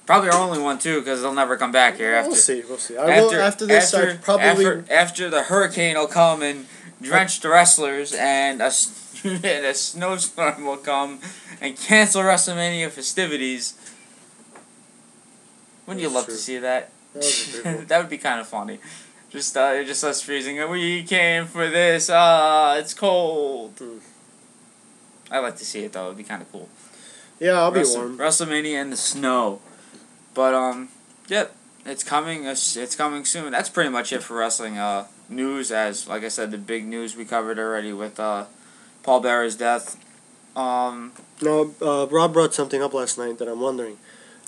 Probably our only one too, because they'll never come back here. We'll see. After the hurricane will come and drench the wrestlers, and a snowstorm will come and cancel WrestleMania festivities. Wouldn't you love to see that? That would be kind of funny. Just us freezing. We came for this. It's cold. I'd like to see it though. It'd be kind of cool. Yeah, I'll be warm. WrestleMania in the snow. But yep, it's coming. It's coming soon. That's pretty much it for wrestling news. As like I said, the big news we covered already with Paul Bearer's death. Now, Rob brought something up last night that I'm wondering.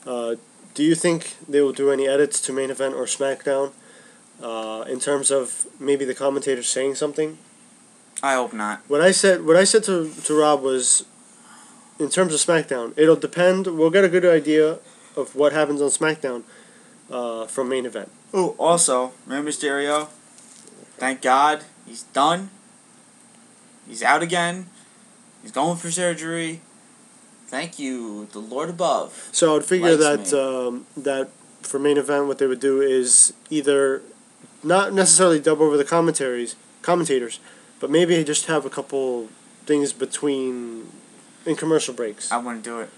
Do you think they will do any edits to Main Event or SmackDown in terms of maybe the commentators saying something? I hope not. What I said to Rob was, in terms of SmackDown, it'll depend. We'll get a good idea of what happens on SmackDown from Main Event. Oh, also, Rey Mysterio, thank God, he's done. He's out again. He's going for surgery. Thank you, the Lord above. So I would figure that for Main Event, what they would do is either not necessarily dub over the commentators, but maybe just have a couple things in commercial breaks. I wouldn't do it.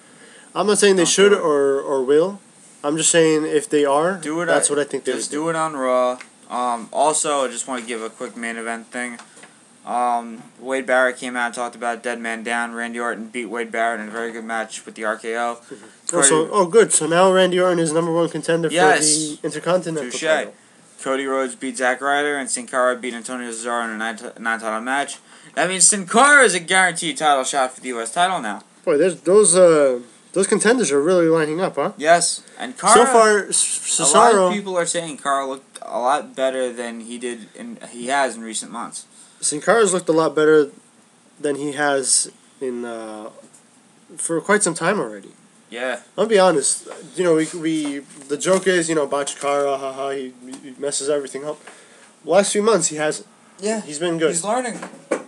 I'm not saying they should or will. I'm just saying if they are, what I think they would do. Just do it on Raw. Also, I just want to give a quick Main Event thing. Wade Barrett came out and talked about Dead Man Down. Randy Orton beat Wade Barrett in a very good match with the RKO. Good. So now Randy Orton is #1 contender for the Intercontinental title. Cody Rhodes beat Zack Ryder, and Sin Cara beat Antonio Cesaro in a nine-title match. That means Sin Cara is a guaranteed title shot for the U.S. title now. Boy, those contenders are really lining up, huh? Yes, and Cara. So far, Cesaro. A lot of people are saying Cara looked a lot better than he has in recent months. Sin Cara's looked a lot better than he has for quite some time already. Yeah. I'll be honest. The joke is, botch Cara, haha, he messes everything up. The last few months, he hasn't. Yeah. He's been good. He's learning.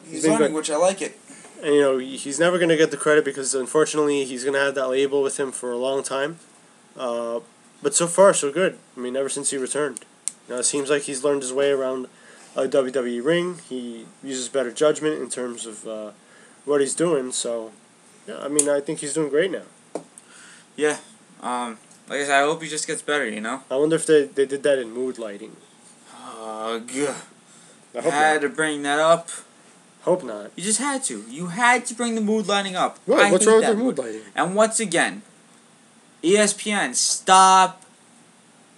He's learning, which I like it. And, he's never going to get the credit because, unfortunately, he's going to have that label with him for a long time. But so far, so good. I mean, ever since he returned. It seems like he's learned his way around a WWE ring. He uses better judgment in terms of what he's doing. So, yeah, I mean, I think he's doing great now. Yeah. Like I said, I hope he just gets better, I wonder if they did that in mood lighting. Ugh. I hope had to bring that up. Hope not. You just had to. You had to bring the mood lighting up. What? What's wrong with the mood lighting? And once again, ESPN, stop.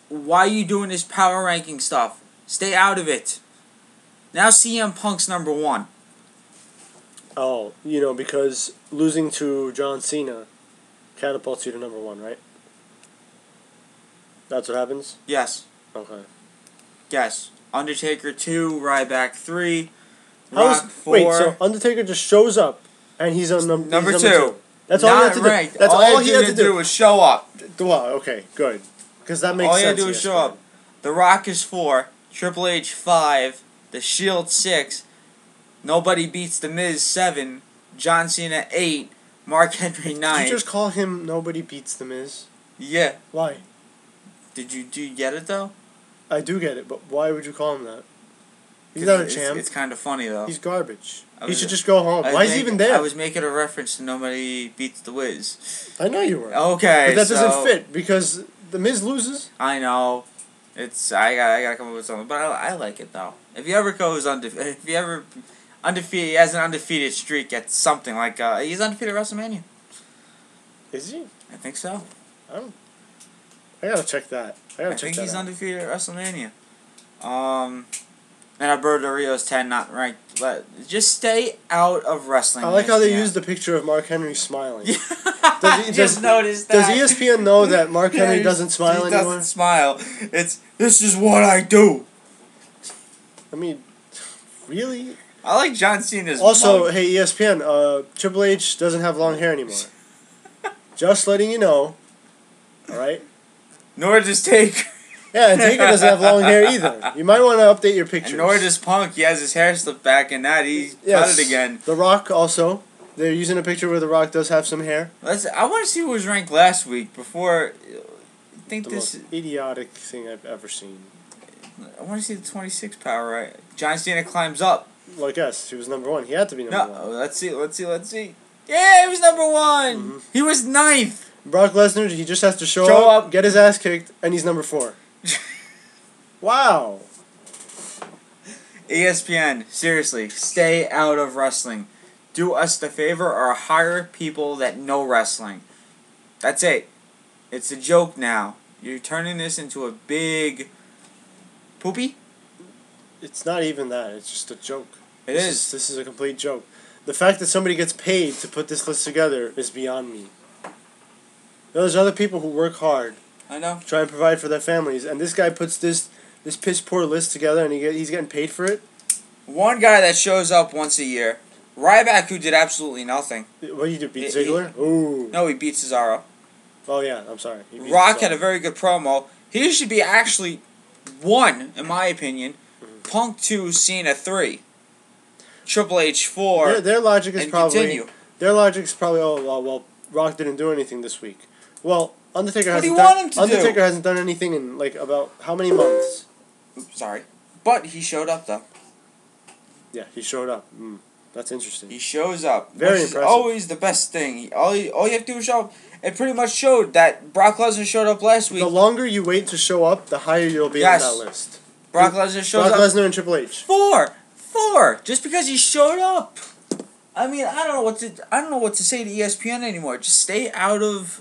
Why are you doing this power ranking stuff? Stay out of it. Now CM Punk's #1. Oh, because losing to John Cena catapults you to #1, right? That's what happens? Yes. Okay. Yes. Undertaker 2, Ryback 3, Rock 4. Wait, so Undertaker just shows up and he's on number 2. That's all he had to do. That's all he had to do was show up. Well, okay, good. Because that makes sense. All he had to do was show up. The Rock is 4, Triple H 5, The Shield 6, Nobody Beats The Miz 7, John Cena 8, Mark Henry 9. Did you just call him Nobody Beats The Miz? Yeah. Why? Do you get it though? I do get it, but why would you call him that? He's not a champ. It's kind of funny though. He's garbage. He should just go home. Why is he even there? I was making a reference to Nobody Beats The Wiz. I know you were. Okay, but that doesn't fit because The Miz loses. I know. I gotta come up with something, but I like it though. If he ever undefeated, he has an undefeated streak at something like he's undefeated at WrestleMania. Is he? I think so. I gotta check that. I think he's undefeated at WrestleMania. And Alberto Rio's 10, not ranked. But just stay out of wrestling. I like how they use the picture of Mark Henry smiling. I just noticed that. Does ESPN know that Mark Henry doesn't smile anymore? He doesn't smile. This is what I do. I mean, really? I like John Cena's Also, mug. hey, ESPN, Triple H doesn't have long hair anymore. Just letting you know. Alright? Nor does Taker. Yeah, and Taker doesn't have long hair either. You might want to update your pictures. And nor does Punk. He has his hair slipped back, and he cut it again. The Rock also. They're using a picture where The Rock does have some hair. I want to see who was ranked last week before. I think the most idiotic thing I've ever seen. I want to see the 26 power. Right, John Cena climbs up. Well, I guess he was #1. He had to be #1. No, let's see. Yeah, he was #1. Mm-hmm. He was 9th. Brock Lesnar, he just has to show up, get his ass kicked, and he's #4. Wow. ESPN, seriously, stay out of wrestling. Do us the favor or hire people that know wrestling. That's it. It's a joke now. You're turning this into a big poopy? It's not even that. It's just a joke. This is a complete joke. The fact that somebody gets paid to put this list together is beyond me. There's other people who work hard. I know. Try and provide for their families, and this guy puts this piss poor list together, and he's getting paid for it. One guy that shows up once a year, Ryback, who did absolutely nothing. What did he do? Beat Ziggler? Ooh. No, he beat Cesaro. Oh yeah, I'm sorry. Rock had a very good promo. He should be actually 1, in my opinion. Mm-hmm. Punk 2, Cena 3, Triple H 4. Their logic is probably continue. Their logic is probably well, Rock didn't do anything this week. Well, Undertaker hasn't done anything in about how many months? Oops, sorry. But he showed up though. Yeah, he showed up. That's interesting. He shows up. Very impressive. Is always the best thing. All you have to do is show up. It pretty much showed that Brock Lesnar showed up last week. The longer you wait to show up, the higher you'll be on that list. Brock Lesnar shows up. Brock Lesnar and Triple H. 4 more just because he showed up. I mean, I don't know what to say to ESPN anymore. Just stay out of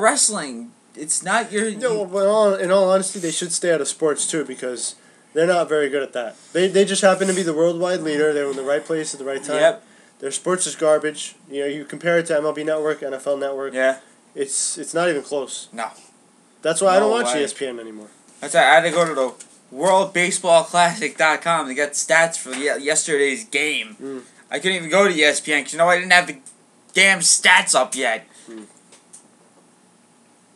wrestling. It's not your. No, but in all honesty, they should stay out of sports too because they're not very good at that. They just happen to be the worldwide leader. They were in the right place at the right time. Yep. Their sports is garbage. You know, you compare it to MLB Network, NFL Network. Yeah. It's not even close. No. That's why I don't watch way. ESPN anymore. That's why I had to go to the WorldBaseballClassic.com to get stats for yesterday's game. Mm. I couldn't even go to ESPN because I didn't have the damn stats up yet. Mm.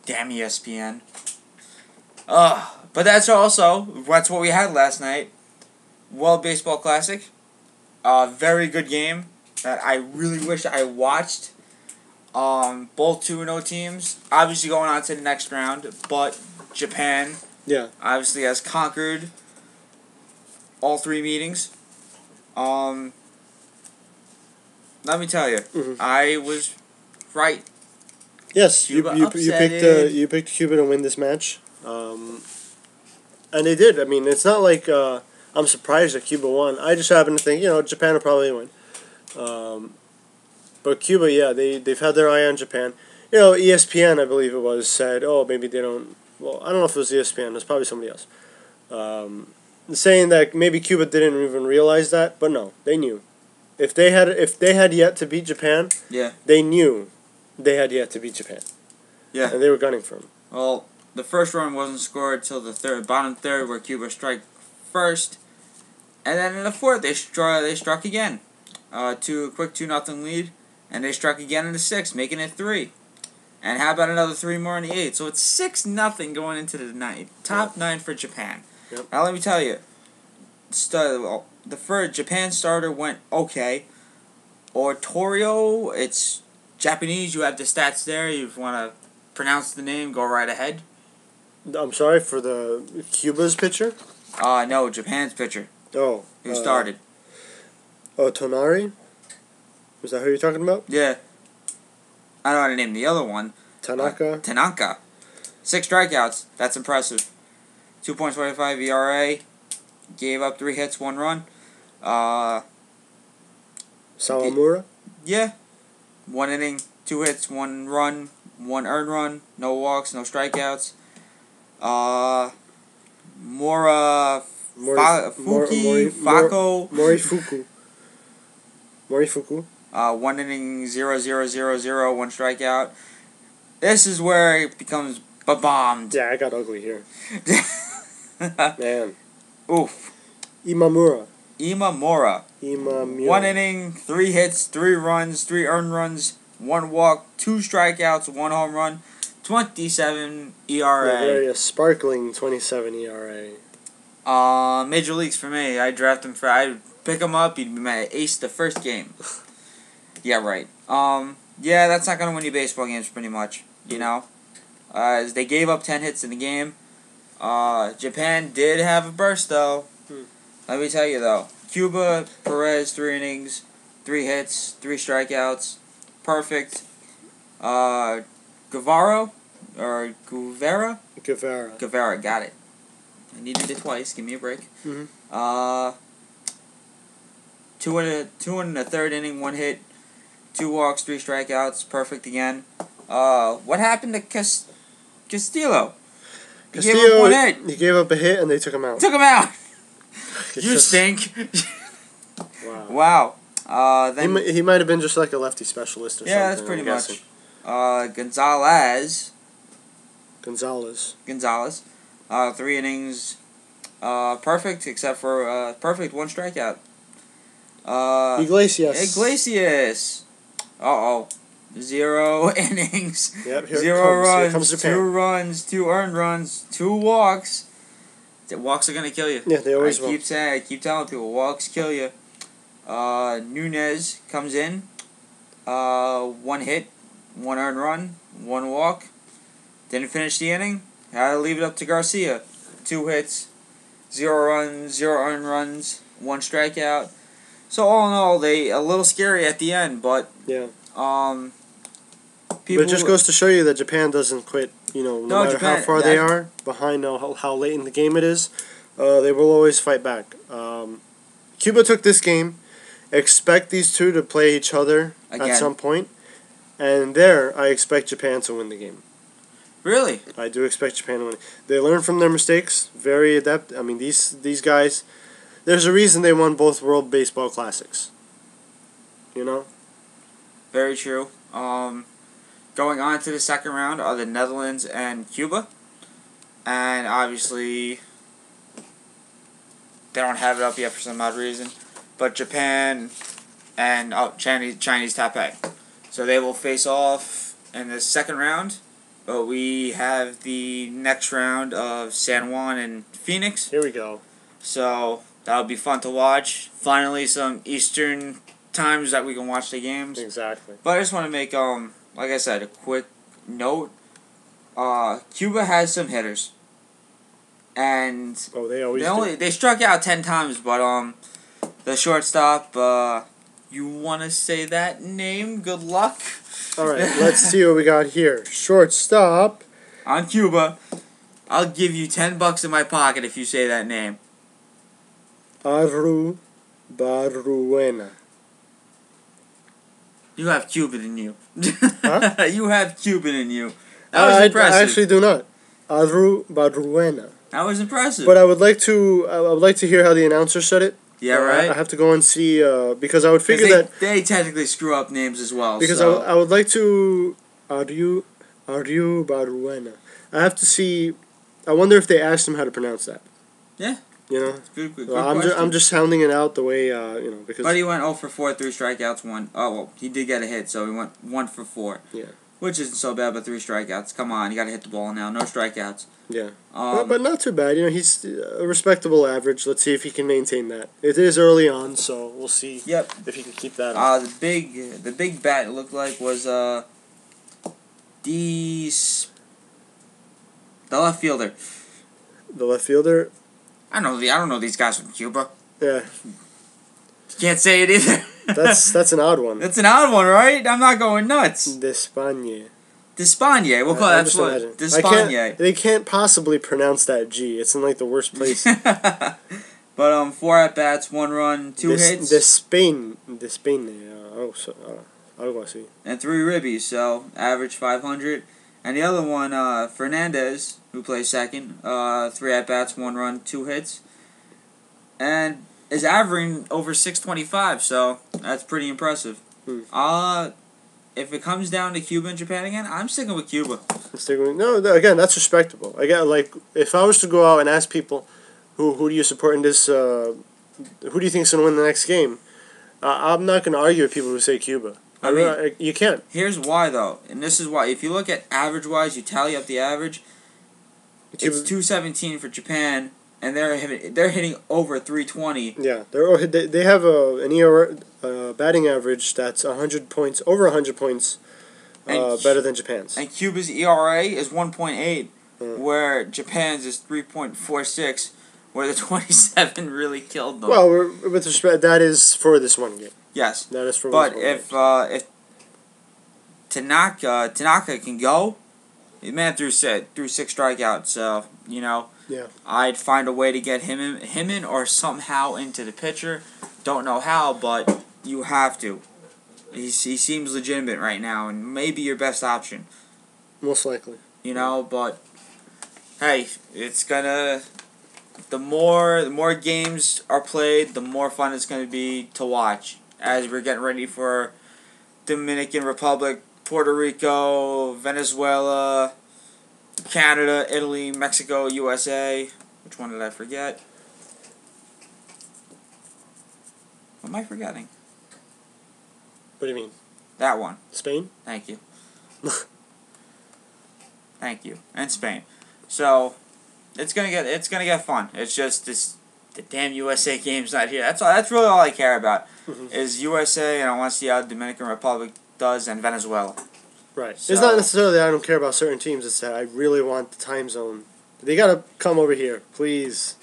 Damn ESPN. But that's what we had last night. World Baseball Classic. Very good game that I really wish I watched. Both 2-0 teams. Obviously going on to the next round, but Japan obviously has conquered all 3 meetings. Let me tell you, I was right. Yes, you picked Cuba to win this match, and they did. I mean, it's not like I'm surprised that Cuba won. I just happen to think Japan will probably win. But Cuba, they've had their eye on Japan. ESPN, I believe it was, said, oh, maybe they don't. Well, I don't know if it was ESPN. It was probably somebody else. Saying that maybe Cuba didn't even realize that, but no, they knew. If they had yet to beat Japan, they knew they had yet to beat Japan. Yeah. And they were gunning for them. Well, the first run wasn't scored till the bottom third, where Cuba struck first, and then in the fourth they struck again. Quick 2-0 lead, and they struck again in the sixth, making it 3. And how about another 3 more in the 8th? So it's 6-0 going into the ninth. Top 9 for Japan. Yep. Now let me tell you, the first Japan starter went okay. Oratorio, it's Japanese. You have the stats there. You want to pronounce the name, go right ahead. I'm sorry, for the Cuba's pitcher? No, Japan's pitcher. Oh. Who started? Tonari? Was that who you're talking about? Yeah. I don't know how to name the other one. Tanaka. 6 strikeouts. That's impressive. 2.25 ERA. Gave up 3 hits, 1 run. Sawamura? Yeah. 1 inning, 2 hits, 1 run, 1 earned run, no walks, no strikeouts. Morifuku. 1 inning, 0-0-0-0, 1 strikeout. This is where it becomes ba-bombed. Yeah, I got ugly here. Man. Oof. Imamura. 1 inning, 3 hits, 3 runs, 3 earned runs, 1 walk, 2 strikeouts, 1 home run, 27 ERA. A sparkling 27 ERA. Major leagues for me. I'd pick him up. He'd be my ace the first game. Yeah, right. That's not gonna win you baseball games pretty much. As they gave up 10 hits in the game. Japan did have a burst though. Let me tell you though. Cuba, Perez, 3 innings, 3 hits, 3 strikeouts. Perfect. Guevara, Guevara, got it. I needed it twice. Give me a break. 2 in the third inning, 1 hit, 2 walks, 3 strikeouts. Perfect again. What happened to Castillo? He gave up 1 hit. He gave up a hit and they took him out. You stink. Wow. Then he might have been just like a lefty specialist or something. Yeah, that's pretty much. Gonzalez. 3 innings. Perfect, except for perfect 1 strikeout. Iglesias. 0 innings. Yep, 0 runs. 2 runs. 2 earned runs. 2 walks. Walks are gonna kill you. Yeah, they always will. I keep telling people, walks kill you. Nunez comes in. 1 hit, 1 earned run, 1 walk. Didn't finish the inning. Had to leave it up to Garcia. 2 hits, 0 runs, 0 earned runs, 1 strikeout. So all in all, they a little scary at the end, but but it just goes to show you that Japan doesn't quit. No matter how far they are behind, how late in the game it is, they will always fight back. Cuba took this game. Expect these two to play each other Again. at some point. And there, I expect Japan to win the game. Really? I do expect Japan to win. They learn from their mistakes. Very adept. I mean, these guys, there's a reason they won both World Baseball Classics. You know? Very true. Going on to the second round are the Netherlands and Cuba. And obviously, they don't have it up yet for some odd reason. But Japan and Chinese Taipei. So they will face off in the second round. But we have the next round of San Juan and Phoenix. Here we go. So that'll be fun to watch. Finally, some Eastern times that we can watch the games. Exactly. But I just want to make, like I said, a quick note. Cuba has some hitters. And they always do. They struck out 10 times, but the shortstop, you want to say that name? Good luck. All right, let's see what we got here. Shortstop. On Cuba, I'll give you $10 in my pocket if you say that name. Aru Baruena. You have Cuban in you. Huh? You have Cuban in you. That was impressive. I actually do not. Aru Baruena. That was impressive. But I would like to hear how the announcer said it. Yeah, right. I have to go and see because I would figure that they technically screw up names as well. Because so. I would like to Aru Baruena. I have to see. I wonder if they asked him how to pronounce that. Yeah. You know. Good well, I'm just sounding it out the way because. But he went 0 for 4, 3 strikeouts, 1. Oh well, he did get a hit, so he went 1 for 4. Yeah. Which isn't so bad, but 3 strikeouts. Come on, you got to hit the ball now. No strikeouts. Yeah. But not too bad. He's a respectable average. Let's see if he can maintain that. It is early on, so we'll see. Yep. If he can keep that up. The big bat it looked like was the left fielder. The left fielder. I don't know these guys from Cuba. Yeah. Can't say it either. That's an odd one. That's an odd one, right? I'm not going nuts. D'Espagne. D'Espagne. We'll call that what? D'Espagne. They can't possibly pronounce that G. It's in like the worst place. But 4 at bats, 1 run, 2 hits. D'Espagne. Algo así. And 3 ribbies, so average 500. And the other one, Fernandez, who plays second, 3 at bats, 1 run, 2 hits, and is averaging over 625. So that's pretty impressive. If it comes down to Cuba and Japan again, I'm sticking with Cuba. No, again, that's respectable. Again, like if I was to go out and ask people, who do you support in this? Who do you think is going to win the next game? I'm not going to argue with people who say Cuba. I mean, you can't. Here's why, though, and this is why. If you look at average-wise, you tally up the average. It's 217 for Japan, and they're hitting over 320. Yeah, they have an ERA batting average that's 100 points, over 100 points, better than Japan's. And Cuba's ERA is 1.8, where Japan's is 3.46, where the 27 really killed them. Well, with respect, that is for this one game. Yes, that is for. But if Tanaka can go, the man threw 6 strikeouts. So yeah, I'd find a way to get him in or somehow into the pitcher. Don't know how, but you have to. He seems legitimate right now, and maybe your best option. Most likely. But hey, it's gonna. The more games are played, the more fun it's gonna be to watch. As we're getting ready for Dominican Republic, Puerto Rico, Venezuela, Canada, Italy, Mexico, USA. Which one did I forget? What am I forgetting? What do you mean? That one. Spain? Thank you. Thank you. And Spain. So it's gonna get fun. It's just the damn USA game's not here. That's really all I care about. Is USA, and I want to see how Dominican Republic does, and Venezuela. Right. So, it's not necessarily that I don't care about certain teams. It's that I really want the time zone. They gotta come over here, please.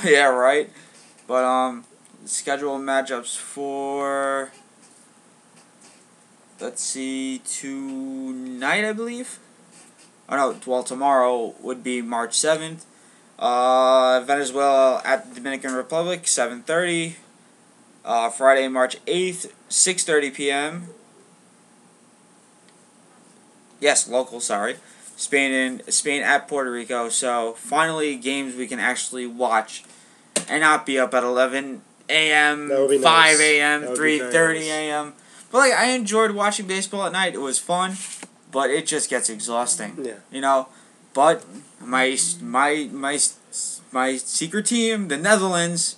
Yeah, right. But schedule matchups for, let's see, tonight I believe. Oh no, well tomorrow would be March 7th. Venezuela at the Dominican Republic, 7:30. Friday, March 8th, 6:30 p.m. Yes, local, sorry. Spain at Puerto Rico. So, finally, games we can actually watch and not be up at 11 a.m., 5 a.m., 3:30 a.m. But, like, I enjoyed watching baseball at night. It was fun, but it just gets exhausting. Yeah. You know? But my secret team, the Netherlands,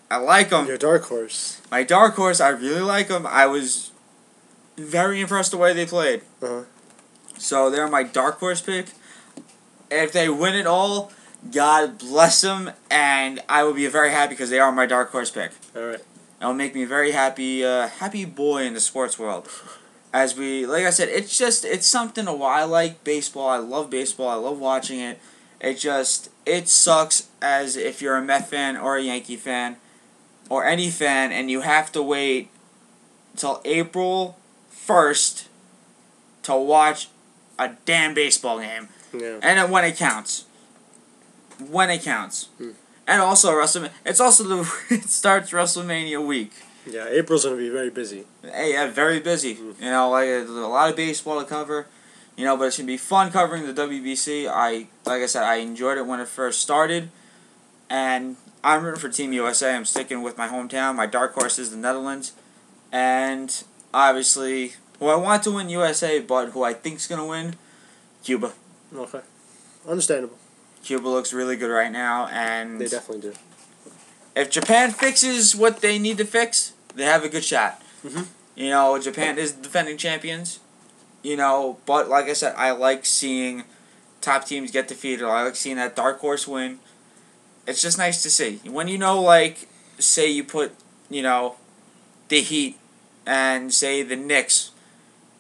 I like them. Your dark horse. My dark horse, I really like them. I was very impressed the way they played. Uh-huh. So they're my dark horse pick. If they win it all, God bless them, and I will be very happy because they are my dark horse pick. All right. It'll make me very happy, happy boy in the sports world. As we, like I said, it's something I like baseball. I love baseball. I love watching it. It sucks as if you're a Met fan or a Yankee fan or any fan, and you have to wait till April 1st to watch a damn baseball game. Yeah. And when it counts. When it counts. And also WrestleMania. It starts WrestleMania week. Yeah, April's going to be very busy. Yeah, very busy. You know, like a lot of baseball to cover. You know, but it's going to be fun covering the WBC. Like I said, I enjoyed it when it first started. And I'm rooting for Team USA. I'm sticking with my hometown. My dark horse is the Netherlands. And obviously, who I want to win USA, but who I think is going to win, Cuba. Okay. Understandable. Cuba looks really good right now. And they definitely do. If Japan fixes what they need to fix, they have a good shot. Mm-hmm. You know, Japan is defending champions. You know, but like I said, I like seeing top teams get defeated. I like seeing that dark horse win. It's just nice to see. When you know, like, say you put, you know, the Heat and, say, the Knicks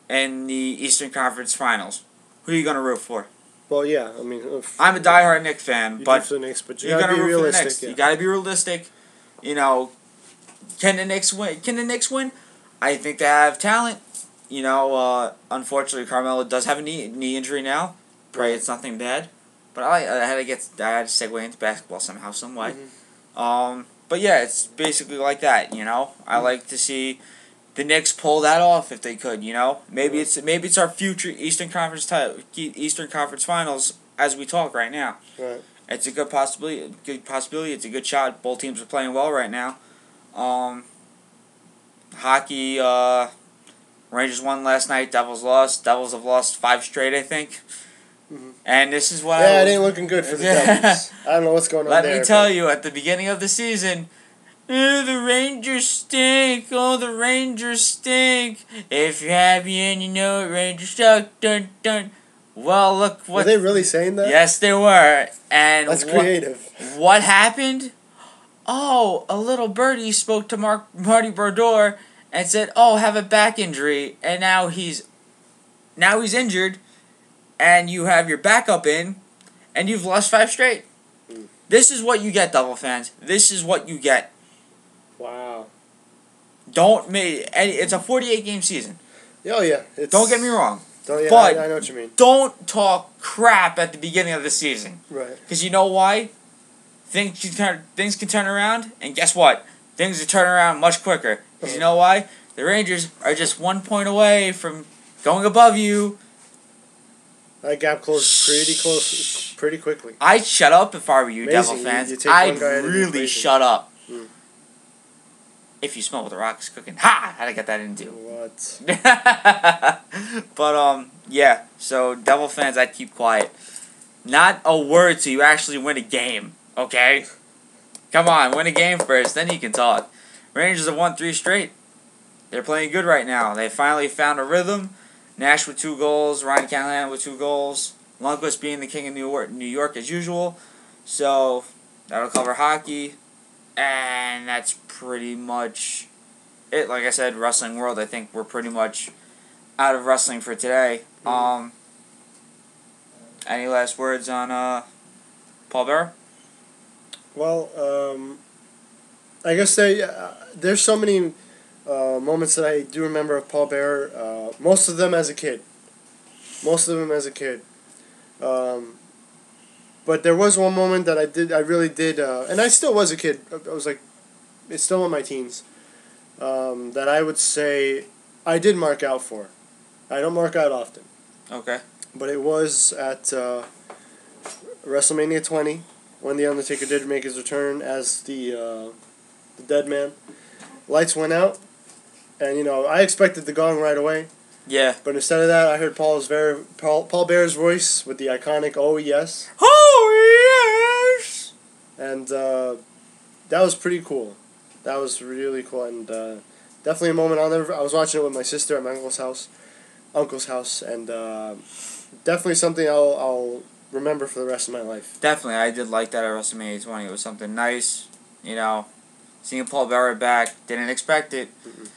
in the Eastern Conference Finals, who are you going to root for? Well, yeah, I mean... I'm a diehard Knicks fan, but the Knicks, but you got to be realistic. Yeah. You got to be realistic. You know, can the Knicks win? Can the Knicks win? I think they have talent. You know, unfortunately, Carmelo does have a knee injury now. Pray it's nothing bad. But I had to segue into basketball somehow, some way. Mm-hmm. But yeah, it's basically like that. You know, I like to see the Knicks pull that off if they could. You know, maybe it's our future Eastern Conference Finals as we talk right now. Right. It's a good possibility. It's a good shot. Both teams are playing well right now. Hockey. Rangers won last night. Devils lost. Devils have lost 5 straight, I think. Mm-hmm. And this is what it ain't looking good for the Devils. I don't know what's going on there. Let me tell you, at the beginning of the season, the Rangers stink. Oh, the Rangers stink. If you're happy and you know it, Rangers suck. Dun, dun. Well, look what... Were they really saying that? Yes, they were. And that's creative. What happened? Oh, a little birdie spoke to Marty Brodeur and said, "Oh, have a back injury," and now he's injured, and you have your backup in, and you've lost 5 straight. This is what you get, Devil fans. This is what you get. Wow. It's a 48-game season. Oh yeah. Don't get me wrong. But I know what you mean. Don't talk crap at the beginning of the season. Right. Because you know why? Things can turn around, and guess what? Things will turn around much quicker. Because you know why? The Rangers are just 1 point away from going above you. That gap closed pretty quickly. I'd shut up if I were you, Devil fans. I'd really shut up. If you smell what the Rock is cooking. Ha! How'd I get that into? What? But, yeah. So, Devil fans, I'd keep quiet. Not a word till you actually win a game. Okay? Come on, win a game first, then you can talk. Rangers have won 3 straight. They're playing good right now. They finally found a rhythm. Nash with 2 goals. Ryan Callahan with 2 goals. Lundqvist being the king of New York as usual. So, that'll cover hockey. And that's pretty much it. Like I said, wrestling world, I think we're pretty much out of wrestling for today. Any last words on Paul Bearer? Well, I guess there's so many moments that I do remember of Paul Bearer. Most of them as a kid. But there was one moment that I really did, and I still was a kid. I was like, it's still in my teens. that I would say I did mark out for. I don't mark out often. Okay. But it was at WrestleMania 20 when The Undertaker did make his return as the dead man. Lights went out, and I expected the gong right away. Yeah. But instead of that, I heard Paul Bearer's voice with the iconic "Oh yes." Oh yes. And that was pretty cool. That was really cool, and definitely a moment I'll never. I was watching it with my sister at my uncle's house, and definitely something I'll remember for the rest of my life. Definitely, I did like that at WrestleMania 20. It was something nice, Seeing Paul Bearer back, didn't expect it. Mm-mm.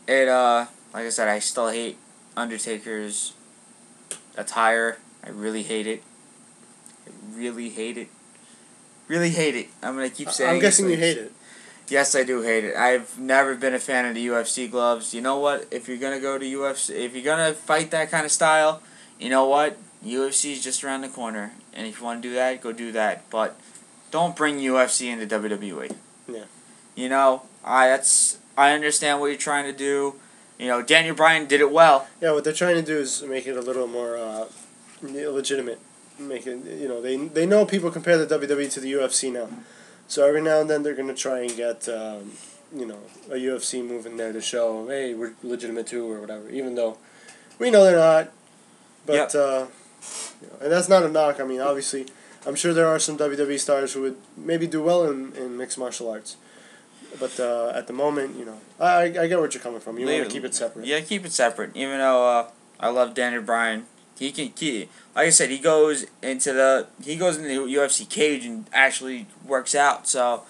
It like I said, I still hate Undertaker's attire. I really hate it. I really hate it. Really hate it. I'm gonna keep saying. I'm guessing you hate it. Yes, I do hate it. I've never been a fan of the UFC gloves. You know what? If you're gonna go to UFC, if you're gonna fight that kind of style, you know what? UFC is just around the corner, and if you want to do that, go do that. But don't bring UFC into WWE. Yeah. I understand what you're trying to do. Daniel Bryan did it well. Yeah, what they're trying to do is make it a little more legitimate. Make it, they know people compare the WWE to the UFC now. So every now and then they're going to try and get, a UFC move in there to show, hey, we're legitimate too or whatever, even though we know they're not. But, Yep. And that's not a knock. I mean, obviously, I'm sure there are some WWE stars who would maybe do well in mixed martial arts. But at the moment, I get where you're coming from. You want to keep it separate. Yeah, keep it separate. Even though I love Daniel Bryan, like I said, he goes into the UFC cage and actually works out. So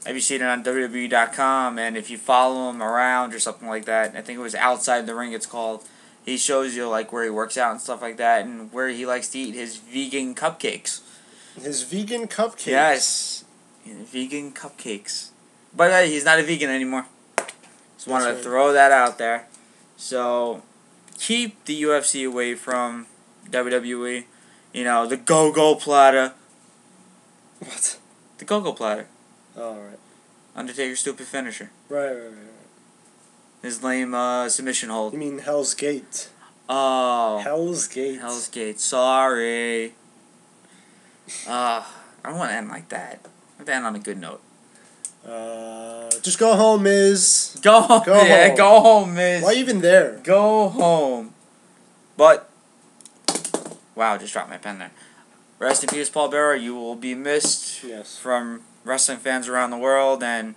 have you seen it on WWE.com? And if you follow him around or something like that, I think it was Outside the Ring. It's called. He shows you where he works out and stuff like that, and where he likes to eat his vegan cupcakes. His vegan cupcakes. Yes, vegan cupcakes. But he's not a vegan anymore. Just wanted to throw that out there. So, keep the UFC away from WWE. The go-go platter. What? The go-go platter. Oh, right. Undertaker's stupid finisher. Right. His lame submission hold. You mean Hell's Gate? Oh. Hell's Gate. Hell's Gate. Sorry. I don't want to end like that. I want to end on a good note. Just go home, Miz. Go home. Go home, Miz. Why even there? Go home. But, wow, just dropped my pen there. Rest in peace, Paul Bearer. You will be missed from wrestling fans around the world, and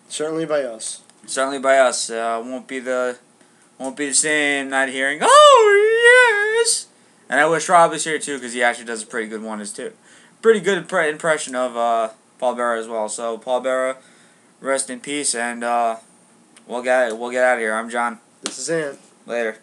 certainly by us. Certainly by us. Won't be the same not hearing, oh, yes. And I wish Rob was here, too, because he actually does a pretty good one, too. Pretty good impression of Paul Bearer as well. So, Paul Bearer, rest in peace, and we'll get out of here. I'm John. This is Ant. Later.